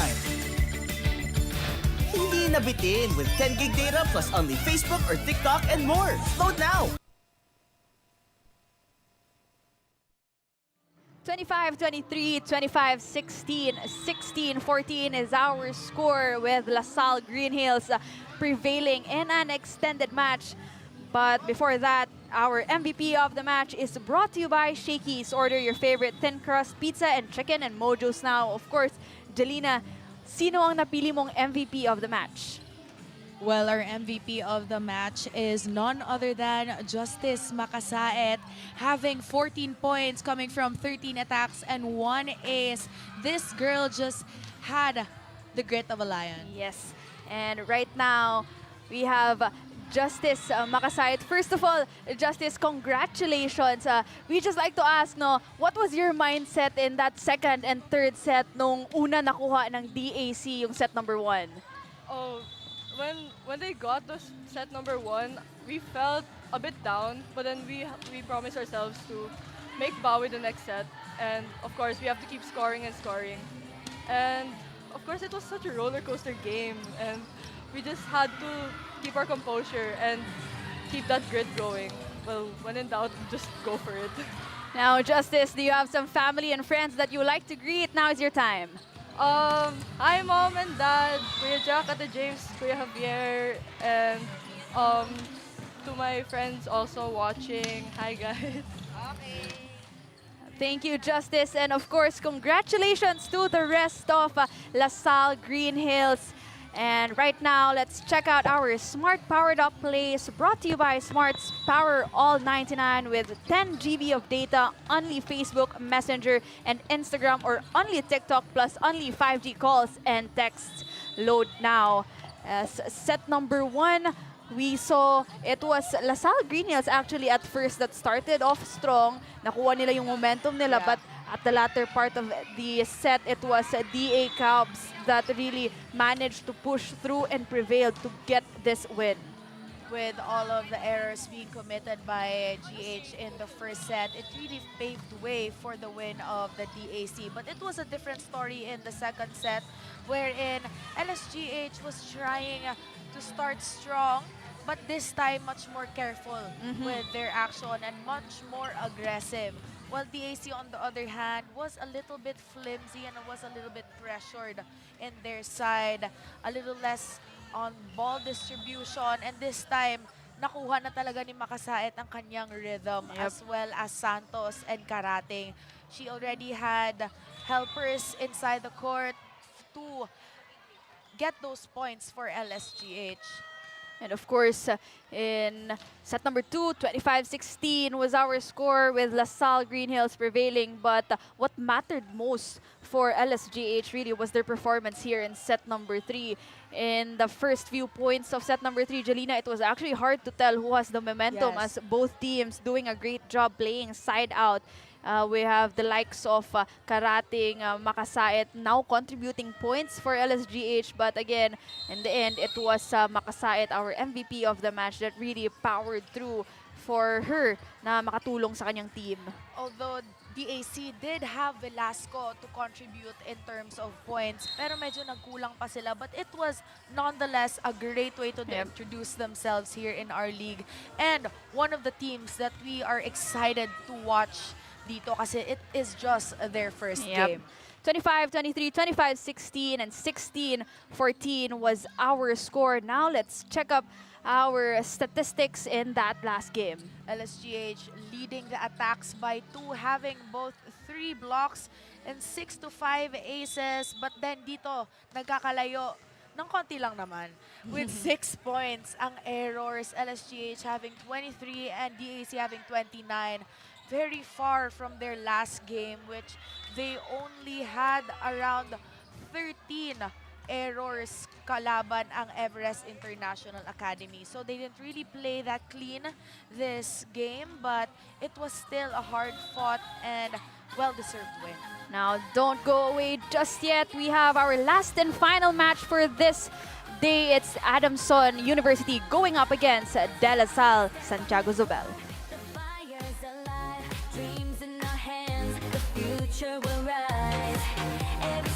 Hindi nabitin with 10 gig data plus only Facebook or TikTok and more. Load now! 25-23, 25-16, 16-14 is our score with LaSalle Greenhills prevailing in an extended match. But before that, our MVP of the match is brought to you by Shakey's. Order your favorite thin crust pizza and chicken and Mojo's now. Of course, Jelena, sino ang napili mong MVP of the match? Well, our MVP of the match is none other than Justice Makasahit, having 14 points coming from 13 attacks and 1 ace. This girl just had the grit of a lion. Yes. And right now, we have Justice Makasahit. First of all, Justice, congratulations. We just like to ask, no, what was your mindset in that second and third set nung una nakuha ng DAC yung set number 1? Oh, when they got the set number 1, we felt a bit down, but then we promised ourselves to make Bawi the next set, and of course we have to keep scoring and scoring. And of course it was such a roller coaster game, and we just had to keep our composure and keep that grit going. Well, when in doubt, just go for it. Now, Justice, do you have some family and friends that you would like to greet? Now is your time. Hi, Mom and Dad, Kuya Jack, Ate James, Kuya Javier, and to my friends also watching. Hi, guys. Thank you, Justice. And of course, congratulations to the rest of Salle Greenhills. And right now, let's check out our Smart Powered Up plays brought to you by Smart's Power All 99 with 10 GB of data, only Facebook, Messenger, and Instagram, or only TikTok, plus only 5G calls and texts. Load now. As set number 1, we saw it was Salle Greenhills actually at first that started off strong. Nakuha nila yung momentum nila, Yeah. but at the latter part of the set, it was DA Cubs that really managed to push through and prevail to get this win. With all of the errors being committed by GH in the first set, it really paved way for the win of the DAC. But it was a different story in the second set, wherein LSGH was trying to start strong, but this time much more careful with their action and much more aggressive. While DAC, on the other hand, was a little bit flimsy and was a little bit pressured in their side, a little less on ball distribution, and this time, nakuha na talaga ni Makasait ang kanyang rhythm, as well as Santos and Karating. She already had helpers inside the court to get those points for LSGH. And of course, in set number 2, 25-16 was our score with Salle Greenhills prevailing. But what mattered most for LSGH really was their performance here in set number 3. In the first few points of set number 3, Jelena, it was actually hard to tell who has the momentum, Yes. as both teams doing a great job playing side out. We have the likes of Karating, Makasait now contributing points for LSGH. But again, in the end, it was Makasait, our MVP of the match, that really powered through for her na makatulong sa kanyang team. Although DAC did have Velasco to contribute in terms of points, pero medyo nagkulang pa sila. But it was nonetheless a great way to introduce themselves here in our league. And one of the teams that we are excited to watch dito kasi it is just their first game. 25-23, 25-16, and 16-14 was our score. Now let's check up our statistics in that last game. LSGH leading the attacks by 2, having both 3 blocks and 6 to 5 aces. But then dito, nagkakalayo ng konti lang naman. With 6 points ang errors, LSGH having 23 and DAC having 29. Very far from their last game, which they only had around 13 errors kalaban ang Everest International Academy. So they didn't really play that clean this game, but it was still a hard-fought and well-deserved win. Now, don't go away just yet. We have our last and final match for this day. It's Adamson University going up against De La Salle Santiago Zobel. The fire's alive, dreams in our hands, the future will rise. Every